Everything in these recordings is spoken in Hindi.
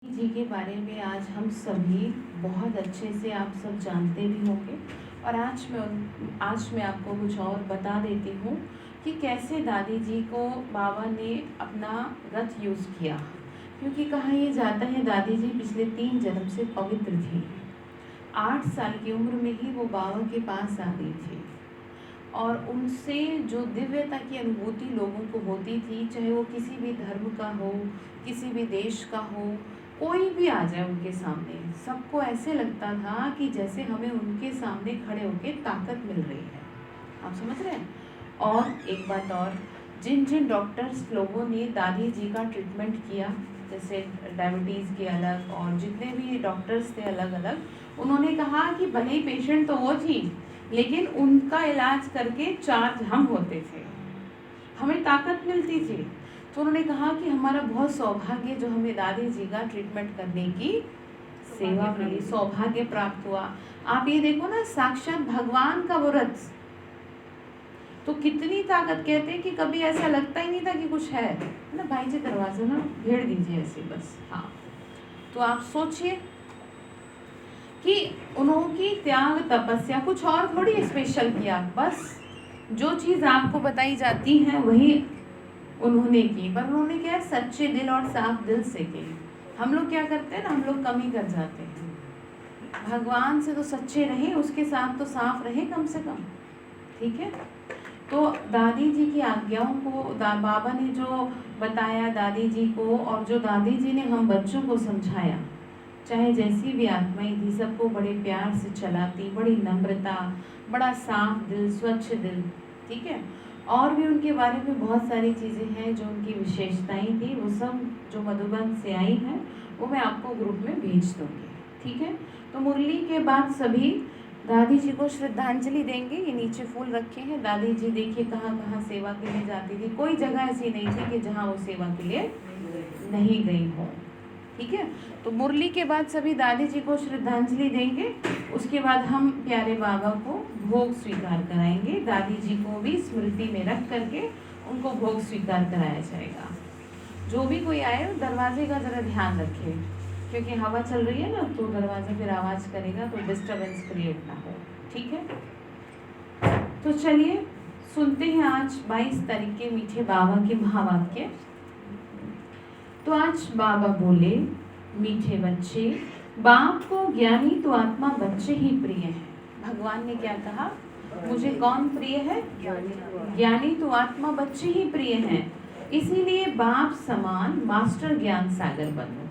जी के बारे में आज हम सभी बहुत अच्छे से आप सब जानते भी होंगे। और आज मैं आपको कुछ और बता देती हूँ कि कैसे दादी जी को बाबा ने अपना रथ यूज़ किया। क्योंकि कहा ये जाता है दादी जी पिछले 3 जन्म से पवित्र थी। 8 साल की उम्र में ही वो बाबा के पास आ गई थी और उनसे जो दिव्यता की अनुभूति लोगों को होती थी, चाहे वो किसी भी धर्म का हो, किसी भी देश का हो, कोई भी आ जाए उनके सामने, सबको ऐसे लगता था कि जैसे हमें उनके सामने खड़े होकर ताकत मिल रही है। आप समझ रहे हैं? और एक बात और, जिन जिन डॉक्टर्स लोगों ने दादी जी का ट्रीटमेंट किया, जैसे डायबिटीज़ के अलग और जितने भी डॉक्टर्स थे अलग अलग, उन्होंने कहा कि भले ही पेशेंट तो वो थी, लेकिन उनका इलाज करके चार्ज हम होते थे, हमें ताकत मिलती थी। तो उन्होंने कहा कि हमारा बहुत सौभाग्य जो हमें दादी जी का ट्रीटमेंट करने की सेवा मिली, सौभाग्य प्राप्त हुआ। आप ये देखो ना, साक्षात भगवान का वो रथ, तो कितनी ताकत। कहते हैं कि कभी ऐसा लगता ही नहीं था कि कुछ है ना। भाई जी दरवाजा ना घेर दीजिए ऐसे बस। हाँ, तो आप सोचिए कि उन्होंने त्याग तपस्या कुछ और थोड़ी स्पेशल किया, बस जो चीज़ आपको बताई जाती है वही उन्होंने की। पर उन्होंने क्या है, सच्चे दिल और साफ दिल से की। हम लोग क्या करते हैं ना, हम लोग कमी कर जाते हैं। भगवान से तो सच्चे रहें, उसके साथ तो साफ रहें कम से कम, ठीक है। तो दादी जी की आज्ञाओं को बाबा ने जो बताया दादी जी को, और जो दादी जी ने हम बच्चों को समझाया, चाहे जैसी भी आत्माएं थी, सबको बड़े प्यार से चलाती, बड़ी नम्रता, बड़ा साफ दिल, स्वच्छ दिल, ठीक है। और भी उनके बारे में बहुत सारी चीज़ें हैं जो उनकी विशेषताएं थी, वो सब जो मधुबन से आई हैं वो मैं आपको ग्रुप में भेज दूँगी, ठीक है। तो मुरली के बाद सभी दादी जी को श्रद्धांजलि देंगे। ये नीचे फूल रखे हैं। दादी जी देखिए कहाँ कहाँ सेवा के लिए जाती थी, कोई जगह ऐसी नहीं थी कि जहाँ वो सेवा के लिए नहीं गई हो, ठीक है। तो मुरली के बाद सभी दादी जी को श्रद्धांजलि देंगे। उसके बाद हम प्यारे बाबा को भोग स्वीकार कराएंगे। दादी जी को भी स्मृति में रख करके उनको भोग स्वीकार कराया जाएगा। जो भी कोई आए दरवाजे का ज़रा ध्यान रखे, क्योंकि हवा चल रही है ना, तो दरवाजे फिर आवाज़ करेगा तो डिस्टरबेंस क्रिएट ना हो, ठीक है। तो चलिए सुनते हैं आज 22 तारीख के मीठे बाबा के महावाक्य। तो आज बाबा बोले, मीठे बच्चे, बाप को ज्ञानी तो आत्मा बच्चे ही प्रिय है। भगवान ने क्या कहा, मुझे कौन प्रिय है? ज्ञानी तो आत्मा बच्चे ही प्रिय हैं। इसीलिए बाप समान मास्टर ज्ञान सागर बनो।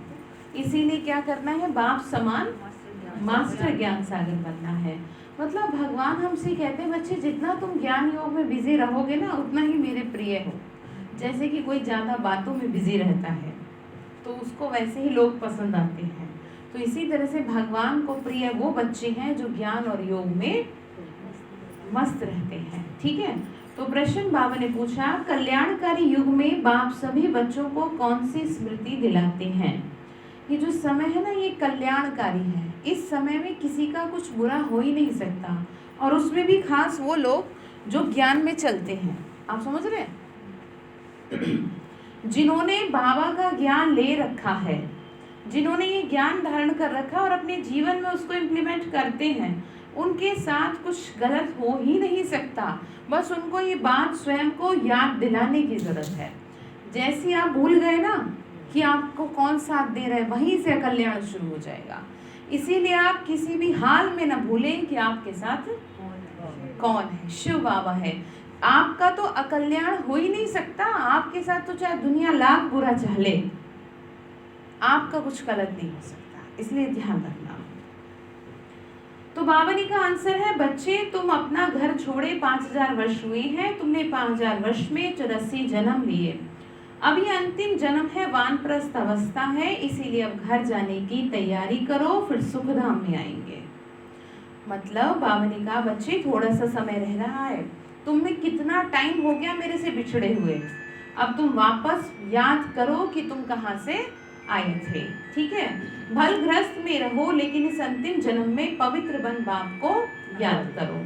इसीलिए क्या करना है, बाप समान मास्टर ज्ञान सागर बनना है। मतलब भगवान हमसे कहते हैं, बच्चे जितना तुम ज्ञान योग में बिजी रहोगे ना, उतना ही मेरे प्रिय हो। जैसे कि कोई ज़्यादा बातों में बिजी रहता है तो उसको वैसे ही लोग पसंद आते हैं। तो इसी तरह से भगवान को प्रिय वो बच्चे हैं जो ज्ञान और योग में मस्त रहते हैं, ठीक है। तो प्रश्न बाबा ने पूछा, कल्याणकारी युग में बाप सभी बच्चों को कौन सी स्मृति दिलाते हैं? ये जो समय है ना, ये कल्याणकारी है। इस समय में किसी का कुछ बुरा हो ही नहीं सकता, और उसमें भी खास वो लोग जो ज्ञान में चलते हैं। आप समझ रहे हैं? जिन्होंने बाबा का ज्ञान ले रखा है, जिन्होंने ये ज्ञान धारण कर रखा और अपने जीवन में उसको इम्प्लीमेंट करते हैं, उनके साथ कुछ गलत हो ही नहीं सकता। बस उनको ये बात स्वयं को याद दिलाने की जरूरत है। जैसे आप भूल गए ना कि आपको कौन साथ दे रहा है, वहीं से कल्याण शुरू हो जाएगा। इसीलिए आप किसी भी हाल में ना भूलें कि आपके साथ कौन है। शिव बाबा है। आपका तो अकल्याण हो ही नहीं सकता। आपके साथ तो चाहे दुनिया लाख बुरा चाहे, आपका कुछ गलत नहीं हो सकता, इसलिए ध्यान रखना। तो बाबा ने का आंसर है, बच्चे तुम अपना घर छोड़े 5000 वर्ष हुए हैं, तुमने 5000 वर्ष में 84 जन्म लिए। अब ये अंतिम जन्म है, वानप्रस्थ अवस्था है, इसीलिए अब घर जाने की तैयारी करो, फिर सुखधाम में आएंगे। मतलब बाबा ने कहा, बच्चे थोड़ा सा समय रह रहा है, तुम में कितना टाइम हो गया मेरे से बिछड़े हुए, अब तुम वापस याद करो कि तुम कहाँ से आए थे, ठीक है। भलग्रस्त में रहो, लेकिन इस अंतिम जन्म में पवित्र बन बाप को याद करो।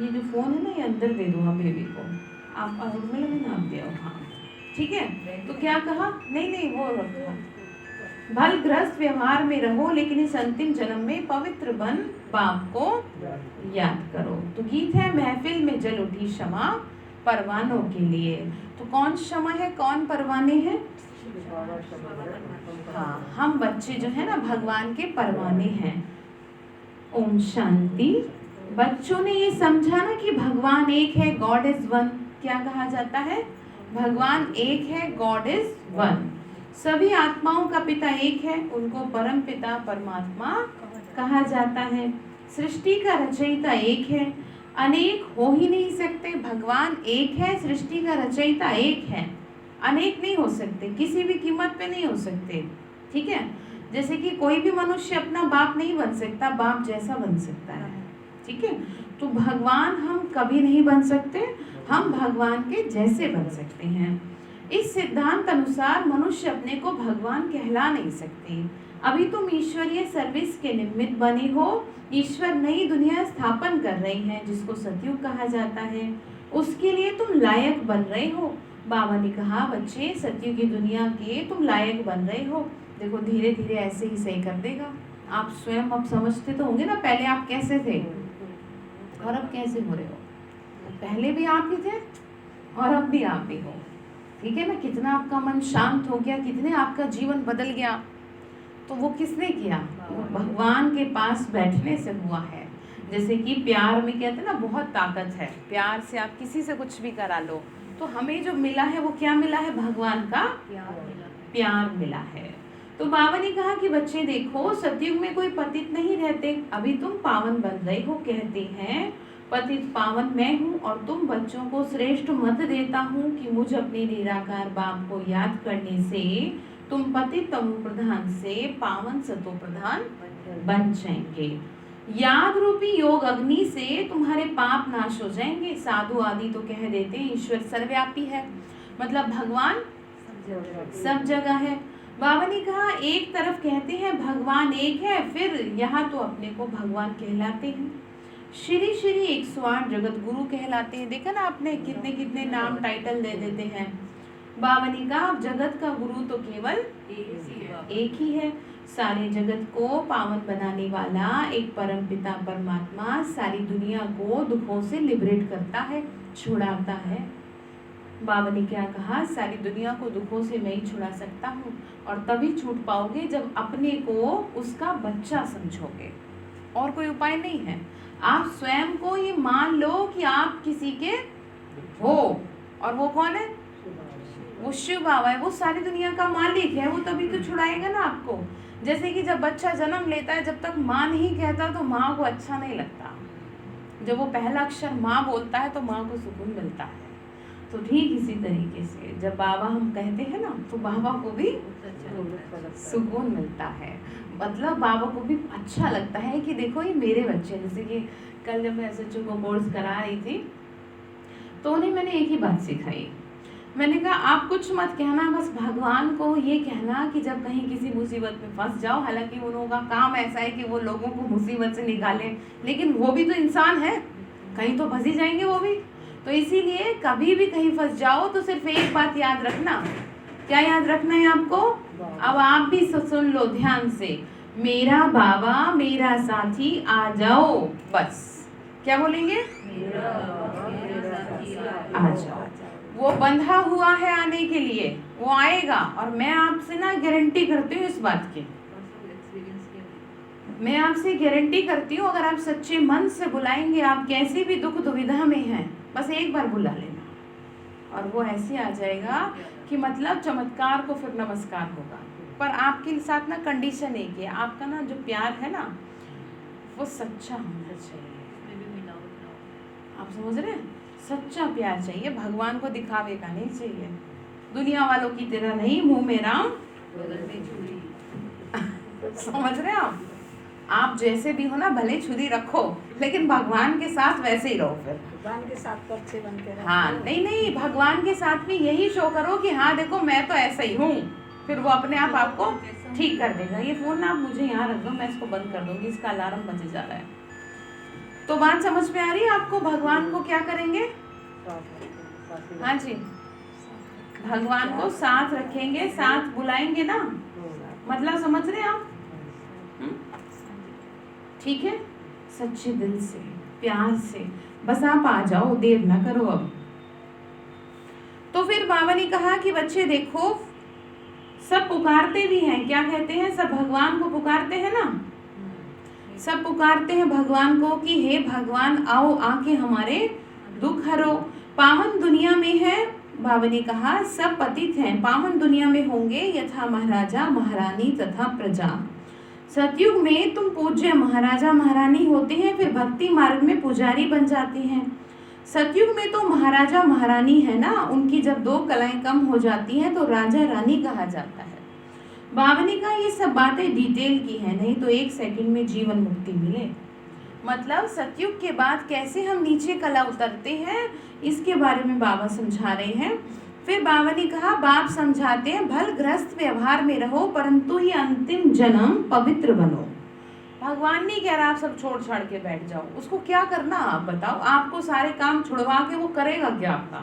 ये जो फोन है ना, ये अंदर दे दो आप बेबी को, आप में नाम दे, हाँ ठीक है। तो क्या कहा, नहीं वो रखा, भलग्रस्त व्यवहार में रहो, लेकिन इस अंतिम जन्म में पवित्र बन बाप को याद करो। तो गीत है महफिल में जल उठी क्षमा परवानों के लिए। तो कौन क्षमा है, कौन परवाने हैं? हाँ, हम बच्चे जो है ना भगवान के परवाने हैं। ओम शांति। बच्चों ने ये समझा ना कि भगवान एक है, गॉड इज वन। क्या कहा जाता है? भगवान एक है, गॉड इज वन। सभी आत्माओं का पिता एक है, उनको परम पिता परमात्मा कहा जाता है। सृष्टि का रचयिता एक है, अनेक हो ही नहीं सकते। भगवान एक है, सृष्टि का रचयिता एक है, अनेक नहीं हो सकते, किसी भी कीमत पे नहीं हो सकते। ठीक है, जैसे कि कोई भी मनुष्य अपना बाप नहीं बन सकता, बाप जैसा बन सकता है। ठीक है, तो भगवान हम कभी नहीं बन सकते, हम भगवान के जैसे बन सकते हैं। इस सिद्धांत अनुसार मनुष्य अपने को भगवान कहला नहीं सकते। अभी तुम ईश्वरीय सर्विस के निमित्त बने हो। ईश्वर नई दुनिया स्थापन कर रही है, जिसको सतयुग कहा जाता है। उसके लिए तुम लायक बन रहे हो। बाबा ने कहा, बच्चे सतयुग की दुनिया के तुम लायक बन रहे हो। देखो धीरे धीरे ऐसे ही सही कर देगा। आप स्वयं अब समझते तो होंगे ना, पहले आप कैसे थे और अब कैसे हो रहे हो। पहले भी आप ही थे और अब भी आप ही हो। ठीक है ना, कितना आपका मन शांत हो गया, कितने आपका जीवन बदल गया। तो वो किसने किया? वो भगवान के पास बैठने से हुआ है। जैसे कि प्यार में कहते हैं ना, बहुत ताकत है। प्यार से आप किसी से कुछ भी करा लो। तो हमें जो मिला है वो क्या मिला है? भगवान का प्यार मिला है। तो बाबा ने कहा कि बच्चे देखो, सतयुग में कोई पतित नहीं रहते, अभी तुम पावन बन रहे हो। कहते हैं पतित पावन मैं हूँ और तुम बच्चों को श्रेष्ठ मत देता हूँ कि मुझ अपने निराकार बाप को याद करने से तुम पतित तमो प्रधान से पावन सतो प्रधान बन जाएंगे। याद रूपी योग अग्नि से तुम्हारे पाप नाश हो जाएंगे। साधु आदि तो कह देते हैं ईश्वर सर्वव्यापी है, मतलब भगवान सब जगह है। बाबा ने कहा, एक तरफ कहते हैं भगवान एक है, फिर यहाँ तो अपने को भगवान कहलाते हैं। श्री श्री 108 जगत गुरु कहलाते हैं। देखा ना आपने, कितने कितने नाम टाइटल दे देते हैं। बाबा ने कहा, जगत का गुरु तो केवल एक ही है। सारे जगत को पावन बनाने वाला एक परम पिता परमात्मा सारी दुनिया को दुखों से लिबरेट करता है, छुड़ाता है। बाबा ने क्या कहा, सारी दुनिया को दुखों से मैं ही छुड़ा सकता हूँ, और तभी छूट पाओगे जब अपने को उसका बच्चा समझोगे। और कोई उपाय नहीं है। आप स्वयं को ये मान लो कि आप किसी के हो, और वो कौन है? वो शिव बाबा है, वो सारी दुनिया का मालिक है। वो तभी तो छुड़ाएगा ना आपको। जैसे कि जब बच्चा जन्म लेता है, जब तक माँ नहीं कहता तो माँ को अच्छा नहीं लगता। जब वो पहला अक्षर माँ बोलता है तो माँ को सुकून मिलता है। तो ठीक इसी तरीके से जब बाबा हम कहते हैं ना, तो बाबा को भी सुकून मिलता है। मतलब बाबा को भी अच्छा लगता है कि देखो ये मेरे बच्चे। जैसे कि कल जब मैं SHO को कोर्स करा रही थी, तो उन्हें मैंने एक ही बात सिखाई। मैंने कहा, आप कुछ मत कहना, बस भगवान को ये कहना कि जब कहीं किसी मुसीबत में फंस जाओ, हालांकि उन्हों का काम ऐसा है कि वो लोगों को मुसीबत से निकालें, लेकिन वो भी तो इंसान है, कहीं तो फंस ही जाएंगे वो भी। तो इसीलिए कभी भी कहीं फंस जाओ तो सिर्फ एक बात याद रखना। क्या याद रखना है आपको? अब आप भी सुन लो ध्यान से, मेरा बाबा मेरा साथी आ जाओ। बस क्या बोलेंगे? आ जाओ। वो बंधा हुआ है आने के लिए, वो आएगा। और मैं आपसे ना गारंटी करती हूँ इस बात की, मैं आपसे गारंटी करती हूँ, अगर आप सच्चे मन से बुलाएंगे, आप कैसी भी दुख दुविधा में हैं, बस एक बार बुला लेना और वो ऐसे आ जाएगा कि मतलब चमत्कार को फिर नमस्कार होगा। पर आपके साथ ना कंडीशन एक है, आपका ना जो प्यार है ना वो सच्चा होना चाहिए। आप समझ रहे हैं? सच्चा प्यार चाहिए, भगवान को दिखावे का नहीं चाहिए। दुनिया वालों की तरह नहीं, मुंह में राम समझ रहे हैं आप जैसे भी हो ना, भले छुरी रखो, लेकिन भगवान के साथ वैसे ही रहो। फिर भगवान के साथ तो अच्छे बन के रहो। हाँ, नहीं, भगवान के साथ भी यही शो करो कि हाँ देखो मैं तो ऐसा ही हूँ। फिर वो अपने आप आपको ठीक कर देगा। ये फोन ना आप मुझे यहाँ रख दो, मैं इसको बंद कर दूंगी, इसका अलार्म बजे जा रहा है। तो बात समझ में आ रही है आपको? भगवान को क्या करेंगे? हाँ जी, भगवान को साथ रखेंगे, साथ बुलाएंगे ना, मतलब समझ रहे हैं आप? ठीक है, सच्चे दिल से, प्यार से, बस आप आ जाओ, देर ना करो अब। तो फिर बाबा ने कहा कि बच्चे देखो, सब पुकारते भी हैं, क्या कहते हैं, सब भगवान को पुकारते हैं ना, सब पुकारते हैं भगवान को कि हे भगवान आओ, आके हमारे दुख हरो। पावन दुनिया में है, बाबा ने कहा सब पतित हैं, पावन दुनिया में होंगे यथा महाराजा महारानी तथा प्रजा। सतयुग में तुम पूज्य महाराजा महारानी होते हैं, फिर भक्ति मार्ग में पुजारी बन जाते हैं। सतयुग में तो महाराजा महारानी है ना, उनकी जब 2 कलाएं कम हो जाती हैं तो राजा रानी कहा जाता है। बाबा ने कहा ये सब बातें डिटेल की है, नहीं तो 1 सेकंड में जीवन मुक्ति मिले। मतलब सतयुग के बाद कैसे हम नीचे कला उतरते हैं, इसके बारे में बाबा समझा रहे हैं। फिर बाबा ने कहा बाप समझाते हैं भल गृहस्थ व्यवहार में रहो, परंतु ये अंतिम जन्म पवित्र बनो। भगवान नहीं कह रहा आप सब छोड़ छाड़ के बैठ जाओ, उसको क्या करना आप बताओ, आपको सारे काम छुड़वा के वो करेगा क्या आपका?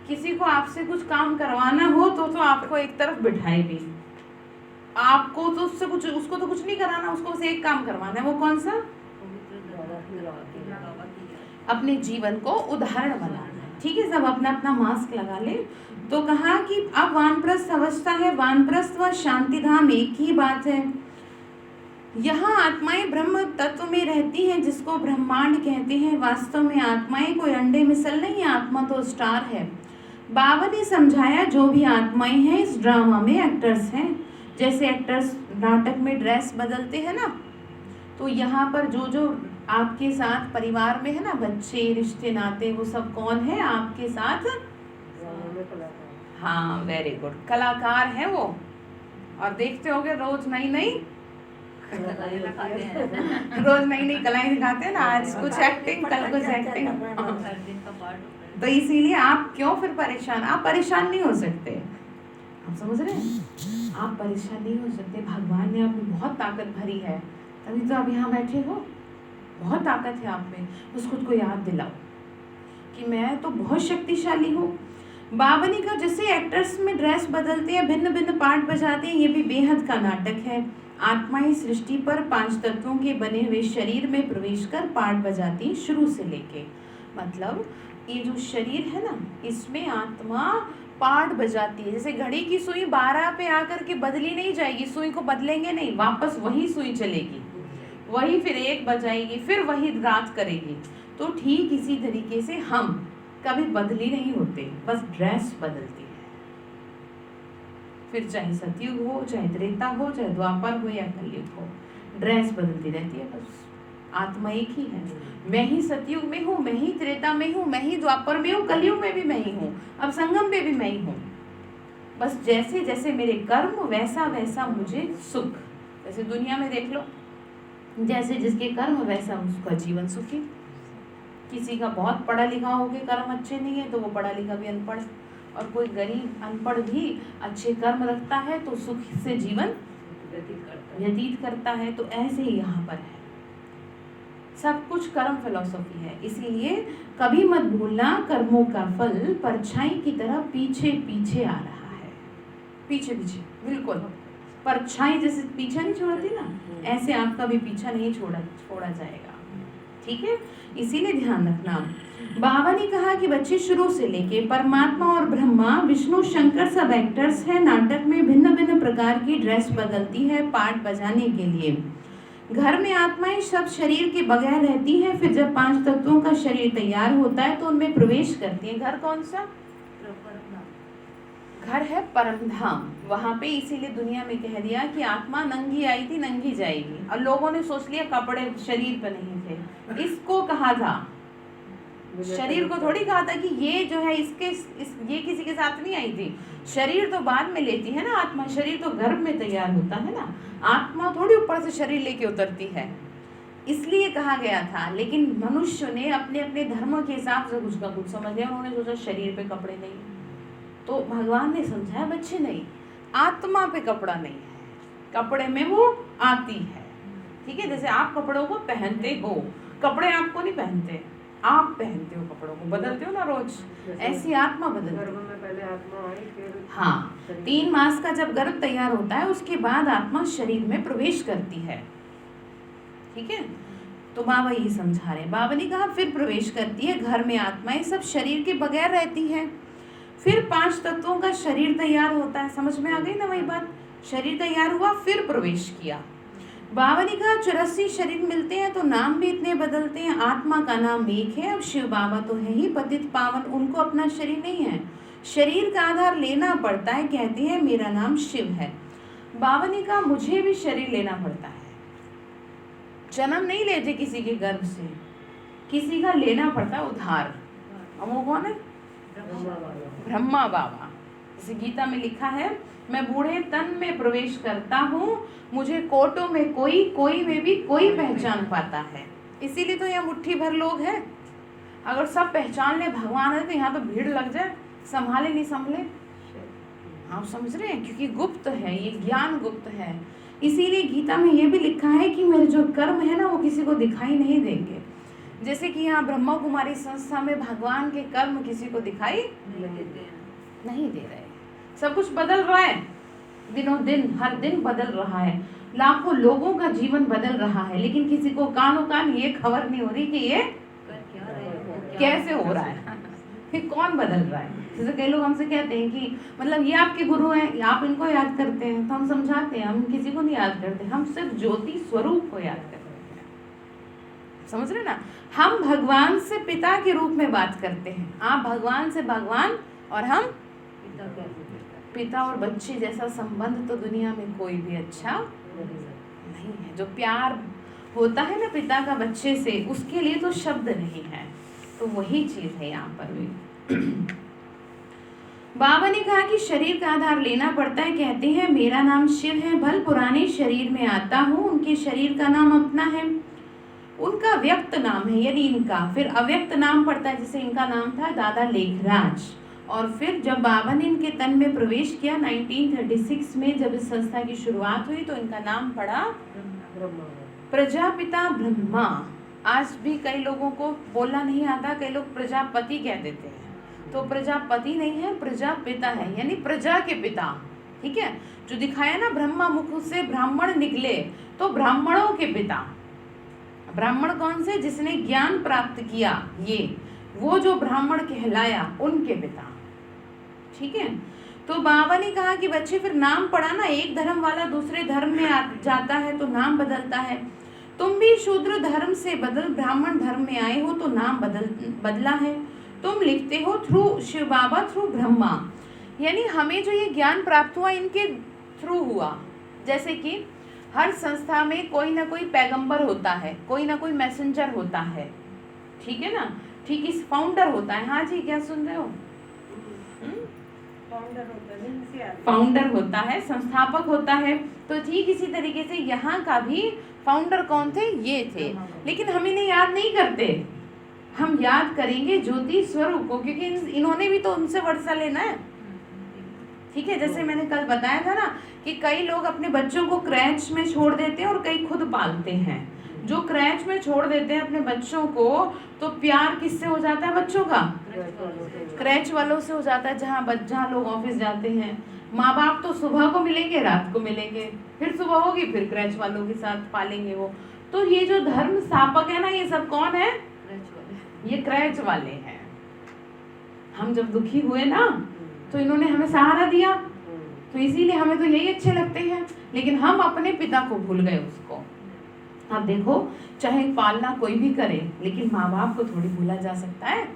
किसी को आपसे कुछ काम करवाना हो तो आपको एक तरफ बिठाएगी, आपको तो उससे कुछ, उसको तो कुछ नहीं कराना, उसको बस एक काम करवाना है, वो कौन सा? अपने जीवन को उदाहरण बनाना है। ठीक है, सब अपना अपना मास्क लगा ले। तो कहा कि अब वानप्रस्थ अवस्था है, वानप्रस्थ व शांति धाम एक ही बात है। यहाँ आत्माएं ब्रह्म तत्व में रहती हैं, जिसको ब्रह्मांड कहते हैं। वास्तव में आत्माएं कोई अंडे मिसल नहीं, आत्मा तो स्टार है। बाबा ने समझाया जो भी आत्माएं हैं इस ड्रामा में एक्टर्स हैं। जैसे एक्टर्स नाटक में ड्रेस बदलते हैं ना, तो यहाँ पर जो जो आपके साथ परिवार में है ना, बच्चे, रिश्ते नाते, वो सब कौन है आपके साथ? हाँ, वेरी गुड, कलाकार है वो। और देखते होगे रोज नई नई कलाएं दिखाते हैं ना, आज कुछ एक्टिंग, कल कुछ एक्टिंग। तो इसीलिए आप क्यों फिर परेशान, आप परेशान नहीं हो सकते, आप समझ रहे हैं, आप परेशान नहीं हो सकते। भगवान ने आप में बहुत ताकत भरी है, तभी तो आप यहाँ बैठे हो, बहुत ताकत है आप में। बस खुद को याद दिलाओ कि मैं तो बहुत शक्तिशाली हूँ। बाबा ने कहा जैसे एक्टर्स में ड्रेस बदलते हैं, भिन्न भिन्न पार्ट बजाते हैं, ये भी बेहद का नाटक है। आत्माएं सृष्टि पर 5 तत्वों के बने हुए शरीर में प्रवेश कर पार्ट बजाती शुरू से लेके। मतलब ये जो शरीर है ना, इसमें आत्मा पार्ट बजाती है। जैसे घड़ी की सुई 12 पे आकर के बदली नहीं जाएगी, सुई को बदलेंगे नहीं, वापस वही सुई चलेगी, वही फिर 1 बजाएगी, फिर वही रात करेगी। तो ठीक इसी तरीके से हम कभी बदली नहीं होते, बस ड्रेस बदलती है। फिर चाहे सतयुग हो, चाहे त्रेता हो, चाहे द्वापर हो या कलयुग हो, ड्रेस बदलती रहती है, बस आत्मा एक ही है। मैं ही सतयुग में हूँ, मैं ही त्रेता में हूँ, मैं ही द्वापर में हूँ, कलयुग में भी मैं ही हूँ, अब संगम में भी मैं ही हूँ। बस जैसे जैसे मेरे कर्म वैसा वैसा मुझे सुख। जैसे दुनिया में देख लो, जैसे जिसके कर्म वैसा उसका जीवन सुखी। किसी का बहुत पढ़ा लिखा हो के कर्म अच्छे नहीं है तो वो पढ़ा लिखा भी अनपढ़, और कोई गरीब अनपढ़ भी अच्छे कर्म रखता है तो सुख से जीवन व्यतीत करता है। तो ऐसे ही यहाँ पर है, सब कुछ कर्म फिलॉसफी है। इसीलिए कभी मत भूलना कर्मों का फल परछाई की तरह पीछे पीछे आ रहा है, पीछे पीछे, बिल्कुल परछाई जैसे पीछा नहीं छोड़ती ना, ऐसे आपका भी पीछा नहीं छोड़ा जाएगा। ठीक है, इसीलिए ध्यान रखना। बाबा ने कहा कि बच्चे शुरू से लेके परमात्मा और ब्रह्मा, विष्णु, शंकर सब एक्टर्स हैं। नाटक में भिन्न भिन्न प्रकार की ड्रेस बदलती है पार्ट बजाने के लिए। घर में आत्माएं सब शरीर के बगैर रहती हैं, फिर जब 5 तत्वों का शरीर तैयार होता है तो उनमें प्रवेश करती हैं। घर कौन सा? घर है परम धाम। वहाँ पे इसीलिए दुनिया में कह दिया कि आत्मा नंगी आई थी नंगी जाएगी, और लोगों ने सोच लिया कपड़े शरीर पर नहीं थे। इसको कहा था, शरीर को थोड़ी कहा था कि ये जो है ये किसी के साथ नहीं आई थी। शरीर तो बाद में लेती है ना आत्मा, शरीर तो गर्भ में तैयार होता है ना, आत्मा थोड़ी ऊपर से शरीर लेके उतरती है, इसलिए कहा गया था। लेकिन मनुष्य ने अपने अपने धर्म के हिसाब से कुछ का कुछ समझ लिया, उन्होंने सोचा शरीर पे कपड़े नहीं, तो भगवान ने समझाया बच्चे नहीं, आत्मा पे कपड़ा नहीं है, कपड़े में वो आती है। ठीक है, जैसे आप कपड़ों को पहनते हो, कपड़े आपको नहीं पहनते, आप पहनते हो, कपड़ों को बदलते हो ना रोज, ऐसी आत्मा बदलती है। पहले आत्मा आई फिर हाँ, शरीर। 3 मास का जब गर्भ तैयार होता है उसके बाद आत्मा शरीर में प्रवेश करती है। ठीक है, तो बाबा ये समझा रहे हैं। बाबा ने कहा फिर प्रवेश करती है घर में आत्मा, ये सब शरीर के बगैर रहती है। फिर 5 तत्वों का शरीर तैयार होता है। समझ में आ गई ना वही बात, शरीर तैयार हुआ फिर प्रवेश किया। बाबा ने कहा 84 शरीर मिलते हैं तो नाम भी इतने बदलते हैं। आत्मा का नाम एक है। अब शिव बाबा तो है ही पतित पावन, उनको अपना शरीर नहीं है, शरीर का आधार लेना पड़ता है। कहते हैं मेरा नाम शिव है। बाबा ने कहा मुझे भी शरीर लेना पड़ता है, जन्म नहीं लेते किसी के गर्भ से, किसी का लेना पड़ता है उधार। अब वो कौन है? ब्रह्मा बाबा। जैसे गीता में लिखा है, मैं बूढ़े तन में प्रवेश करता हूँ, मुझे कोटों में कोई, कोई में भी कोई पहचान पाता है। इसीलिए तो यहाँ मुट्ठी भर लोग हैं। अगर सब पहचान ले भगवान है तो यहाँ तो भीड़ लग जाए, संभाले नहीं संभले। आप समझ रहे हैं, क्योंकि गुप्त है, ये ज्ञान गुप्त है। इसीलिए गीता में ये भी लिखा है कि मेरे जो कर्म है ना वो किसी को दिखाई नहीं देंगे। जैसे कि यहाँ ब्रह्मा कुमारी संस्था में भगवान के कर्म किसी को दिखाई नहीं दे रहे। सब कुछ बदल रहा है, दिनों दिन, हर दिन बदल रहा है। लाखों लोगों का जीवन बदल रहा है, लेकिन किसी को कानों कान ये खबर नहीं हो रही कि ये कैसे हो रहा है, फिर कौन बदल रहा है। जैसे कई लोग हमसे कहते हैं कि मतलब ये आपके गुरु हैं, आप इनको याद करते हैं, तो हम समझाते हैं हम किसी को नहीं याद करते, हम सिर्फ ज्योति स्वरूप को याद करते हैं। समझ रहे ना, हम भगवान से पिता के रूप में बात करते हैं। आप भगवान से भगवान और हम पिता और बच्चे जैसा संबंध तो दुनिया में कोई भी अच्छा नहीं है। जो प्यार होता है ना पिता का बच्चे से, उसके लिए तो शब्द नहीं है। तो वही चीज है यहाँ पर भी। बाबा ने कहा कि शरीर का आधार लेना पड़ता है। कहते हैं मेरा नाम शिव है, भल पुराने शरीर में आता हूँ। उनके शरीर का नाम अपना है, उनका व्यक्त नाम है यानी इनका, फिर अव्यक्त नाम पड़ता है। जैसे इनका नाम था दादा लेखराज, और फिर जब बाबा ने इनके तन में प्रवेश किया 1936 में, जब इस संस्था की शुरुआत हुई, तो इनका नाम पड़ा प्रजापिता ब्रह्मा। आज भी कई लोगों को बोलना नहीं आता, कई लोग प्रजापति कह देते हैं, तो प्रजापति नहीं है, प्रजापिता है, यानी प्रजा के पिता। ठीक है, जो दिखाया ना ब्रह्मा मुख से ब्राह्मण निकले, तो ब्राह्मणों के पिता। ब्राह्मण कौन से? जिसने ज्ञान प्राप्त किया, ये वो जो ब्राह्मण कहलाया, उनके पिता। ठीक है, तो बाबा ने कहा कि बच्चे फिर नाम पढ़ा ना, एक धर्म वाला दूसरे धर्म में जाता है तो नाम बदलता है। तुम भी शूद्र धर्म से बदल ब्राह्मण धर्म में आए हो तो नाम बदला है। तुम लिखते हो थ्रू शिव बाबा, थ्रू ब्रह्मा, यानी हमें जो ये ज्ञान प्राप्त हुआ इनके थ्रू हुआ। जैसे कि हर संस्था में कोई ना कोई पैगंबर होता है, कोई ना कोई मैसेंजर होता है, ठीक है ना, ठीक इस फाउंडर होता है। हाँ जी, क्या सुन रहे हो? फाउंडर होता है, संस्थापक होता है। तो ठीक इसी तरीके से यहाँ का भी फाउंडर कौन थे? ये थे। लेकिन हम इन्हें याद नहीं करते, हम याद करेंगे ज्योति स्वरूप को, क्योंकि इन्होंने भी तो उनसे वर्षा लेना है। ठीक है, जैसे मैंने कल बताया था ना कि कई लोग अपने बच्चों को क्रैच में छोड़ देते हैं और कई खुद पालते हैं। जो क्रैच में छोड़ देते हैं अपने बच्चों को, तो प्यार किससे हो जाता है बच्चों का? क्रैच वालों से हो जाता है। जहाँ लोग ऑफिस जाते हैं, माँ बाप तो सुबह को मिलेंगे, रात को मिलेंगे, फिर सुबह होगी, फिर क्रैच वालों के साथ पालेंगे वो। तो ये जो धर्म स्थापक है ना, ये सब कौन है? ये क्रैच वाले हैं। हम जब दुखी हुए ना, तो इन्होंने हमें सहारा दिया, तो इसीलिए हमें तो यही अच्छे लगते हैं, लेकिन हम अपने पिता को भूल गए उसको। अब देखो, चाहे पालना कोई भी करे, लेकिन माँ बाप को थोड़ी भूला जा सकता है।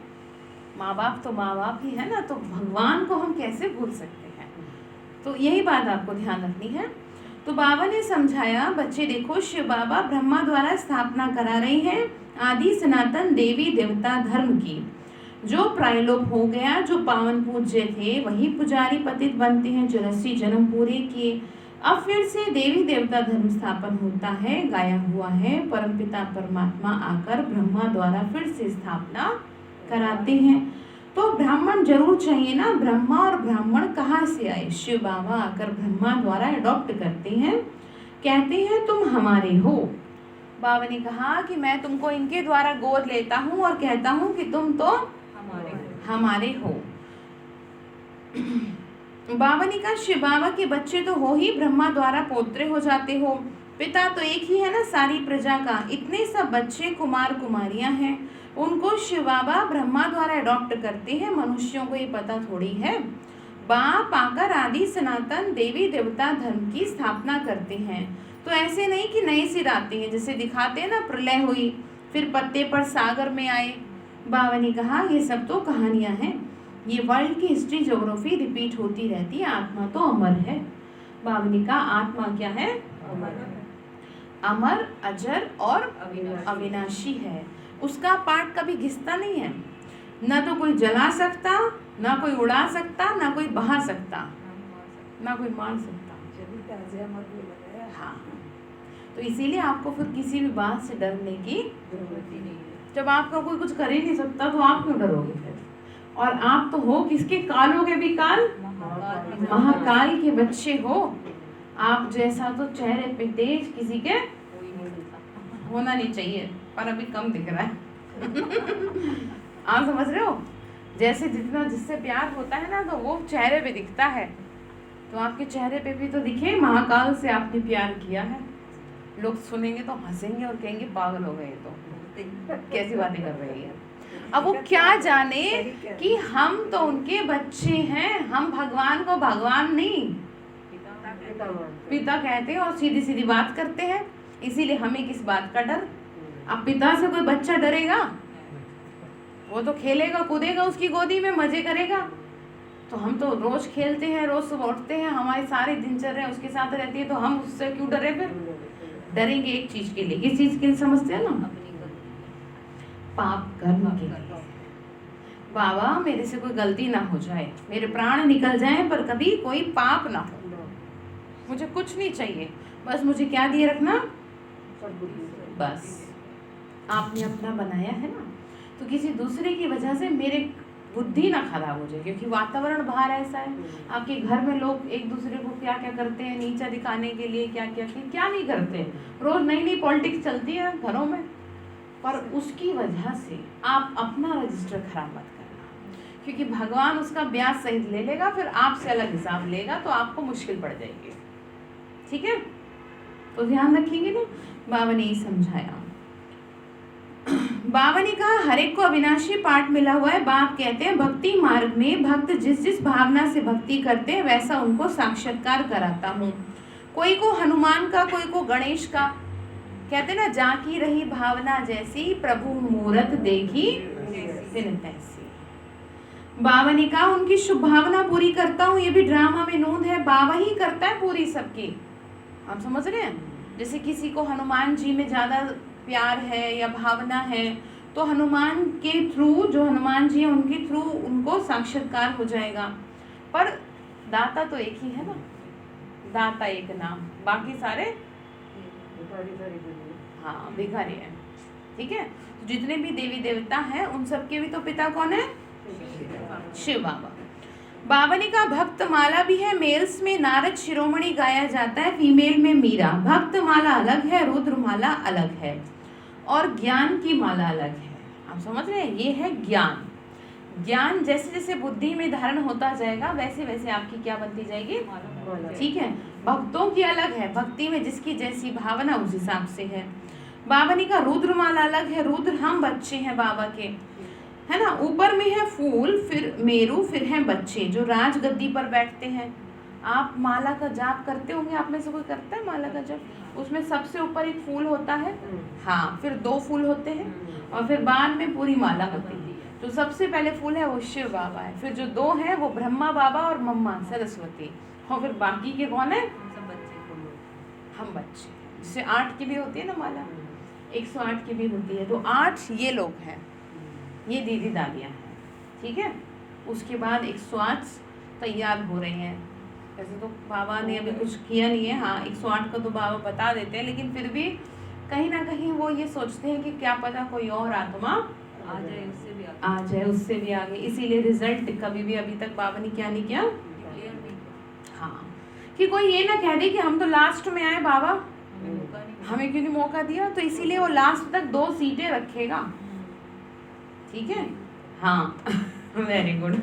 माँ बाप तो माँ बाप ही है ना, तो भगवान को हम कैसे भूल सकते हैं? तो यही बात आपको ध्यान रखनी है। तो बाबा ने समझाया, बच्चे देखो, शिव बाबा ब्रह्मा द्वारा स्थापना करा रहे हैं आदि सनातन देवी देवता धर्म की, जो प्रायलोप हो गया, जो पावन पूज्य थे वही पुजारी पतित बनते हैं, 84 जन्म पूरे किए। अब फिर से देवी देवता धर्म स्थापन होता है, गाया हुआ है, परमपिता परमात्मा आकर ब्रह्मा द्वारा फिर से स्थापना कराते हैं। तो ब्राह्मण जरूर चाहिए ना। ब्रह्मा और ब्राह्मण कहाँ से आए? शिव बाबा आकर ब्रह्मा द्वारा अडॉप्ट करते हैं, कहते हैं तुम हमारे हो। बाबा ने कहा कि मैं तुमको इनके द्वारा गोद लेता हूँ और कहता हूँ कि तुम तो हमारे हो। बाबा ने कहा शिव बाबा के बच्चे तो हो ही, ब्रह्मा द्वारा पोत्रे हो जाते हो, पिता तो एक ही है ना सारी प्रजा का, इतने सब बच्चे कुमार कुमारियां हैं, उनको शिव बाबा ब्रह्मा द्वारा अडॉप्ट करते हैं, मनुष्यों को ये पता थोड़ी है। बाप आकर आदि सनातन देवी देवता धर्म की स्थापना करते हैं, तो ऐसे नहीं कि नए सिर आते हैं, जैसे दिखाते हैं ना प्रलय हुई फिर पत्ते पर सागर में आए। बाबा ने कहा ये सब तो कहानियां हैं, ये वर्ल्ड की हिस्ट्री ज्योग्राफी रिपीट होती रहती है, आत्मा तो अमर है। बाबा ने कहा आत्मा क्या है? अमर, अजर और अविनाशी है, उसका पार्ट कभी घिसता नहीं है, ना तो कोई जला सकता, ना कोई उड़ा सकता, ना कोई बहा सकता, ना कोई मार सकता। हाँ, तो इसीलिए आपको फिर किसी भी बात से डरने की जरूरत ही नहीं है। जब आपका कोई कुछ कर ही नहीं सकता तो आप क्यों डरोगे फिर? और आप तो हो किसके? कालों के भी काल, महाकाल के बच्चे हो। आप जैसा तो चेहरे पे तेज किसी के होना नहीं चाहिए, पर अभी कम दिख रहा है। आप समझ रहे हो? जैसे जितना जिससे प्यार होता है ना, तो वो चेहरे पे दिखता है, तो आपके चेहरे पे भी तो दिखे महाकाल से आपने प्यार किया है। लोग सुनेंगे तो हंसेंगे और कहेंगे पागल हो गए, तो कैसी बातें कर रही है। अब वो क्या जाने कि हम तो उनके बच्चे हैं, हम भगवान को भगवान नहीं पिता कहते हैं और सीधी सीधी बात करते हैं, इसीलिए हमें किस बात का डर? अब पिता से कोई बच्चा डरेगा? वो तो खेलेगा कूदेगा उसकी गोदी में, मजे करेगा। तो हम तो रोज खेलते हैं, रोज सुबह उठते हैं, हमारी सारी दिनचर्या उसके साथ रहती है, तो हम उससे क्यों डरे? फिर डरेंगे एक चीज के लिए, किस चीज के लिए समझते हैं ना? पाप कर्म के लिए। बाबा मेरे से कोई गलती ना हो जाए, मेरे प्राण निकल जाएं, पर कभी कोई पाप ना हो, मुझे कुछ नहीं चाहिए, बस मुझे क्या दिए रखना? बस आपने अपना बनाया है ना, तो किसी दूसरे की वजह से मेरे बुद्धि ना खराब हो जाए, क्योंकि वातावरण बाहर ऐसा है। आपके घर में लोग एक दूसरे को क्या क्या करते हैं, नीचा दिखाने के लिए क्या क्या नहीं करते। रोज नई नई पॉलिटिक्स चलती है घरों में, पर उसकी वजह से आप अपना रजिस्टर खराब मत करना, क्योंकि भगवान उसका ब्याज सहित ले लेगा, फिर आपसे अलग हिसाब लेगा, तो आपको मुश्किल पड़ जाएगी। ठीक है, तो ध्यान रखेंगे ना। बाबा ने ये समझाया। बाबा ने कहा हर एक को अविनाशी पाठ मिला हुआ है। बाप कहते हैं भक्ति मार्ग में भक्त जिस जिस भावना से भक्ति करते हैं वैसा उनको साक्षात्कार कराता हूँ। कोई को हनुमान का, कोई को गणेश का। कहते ना जाकी रही भावना जैसी, प्रभु मूरत देखी तिन तैसी। बाबा ने कहा उनकी शुभ भावना पूरी करता हूँ, ये भी ड्रामा में नोंद है, बाबा ही करता है पूरी सबकी। आप समझ रहे हैं? जैसे किसी को हनुमान जी में ज्यादा प्यार है या भावना है, तो हनुमान के थ्रू, जो हनुमान जी है उनके थ्रू उनको साक्षात्कार हो जाएगा। पर दाता तो एक ही है ना, दाता एक नाम, बाकी सारे हाँ भिखारी हैं। ठीक है, तो जितने भी देवी देवता हैं उन सबके भी तो पिता कौन है? शिव बाबा। बाबा ने कहा भक्त माला भी है, मेल्स में नारद शिरोमणि गाया जाता है, फीमेल में मीरा। भक्त माला अलग है, रुद्र माला अलग है, और ज्ञान की माला अलग है। आप समझ रहे हैं? ये है ज्ञान। ज्ञान जैसे जैसे बुद्धि में धारण होता जाएगा वैसे वैसे आपकी क्या बनती जाएगी? ठीक है, भक्तों की अलग है, भक्ति में जिसकी जैसी भावना उस हिसाब से है। बाबा ने कहा रुद्र माला अलग है, रुद्र हम बच्चे हैं बाबा के, है ना। ऊपर में है फूल, फिर मेरू, फिर हैं बच्चे जो राजगद्दी पर बैठते हैं। आप माला का जाप करते होंगे, आप में से कोई करता है माला का जाप? उसमें सबसे ऊपर एक फूल होता है, हाँ, फिर 2 फूल होते हैं, और फिर बाद में पूरी माला होती है। जो सबसे पहले फूल है वो शिव बाबा है, फिर जो 2 हैं वो ब्रह्मा बाबा और मम्मा सरस्वती, और फिर बाकी के कौन है? हम बच्चे। जिससे 8 की भी होती है ना माला, 108 की भी होती है, तो 8 ये लोग हैं, ये दीदी दादियाँ हैं। ठीक है, उसके बाद 108 तैयार हो रहे हैं। वैसे तो बाबा ने अभी कुछ किया नहीं है, हाँ 108 का तो बाबा बता देते हैं, लेकिन फिर भी कहीं ना कहीं वो ये सोचते हैं कि क्या पता कोई और आत्मा आ जाए उससे भी आगे। इसीलिए रिजल्ट कभी भी अभी तक बाबा ने क्या नहीं किया, हाँ, कि कोई ये ना कह दे कि हम तो लास्ट में आए बाबा, हमें क्यों नहीं मौका दिया, तो इसीलिए वो लास्ट तक 2 सीटें रखेगा। ठीक है, हाँ वेरी गुड।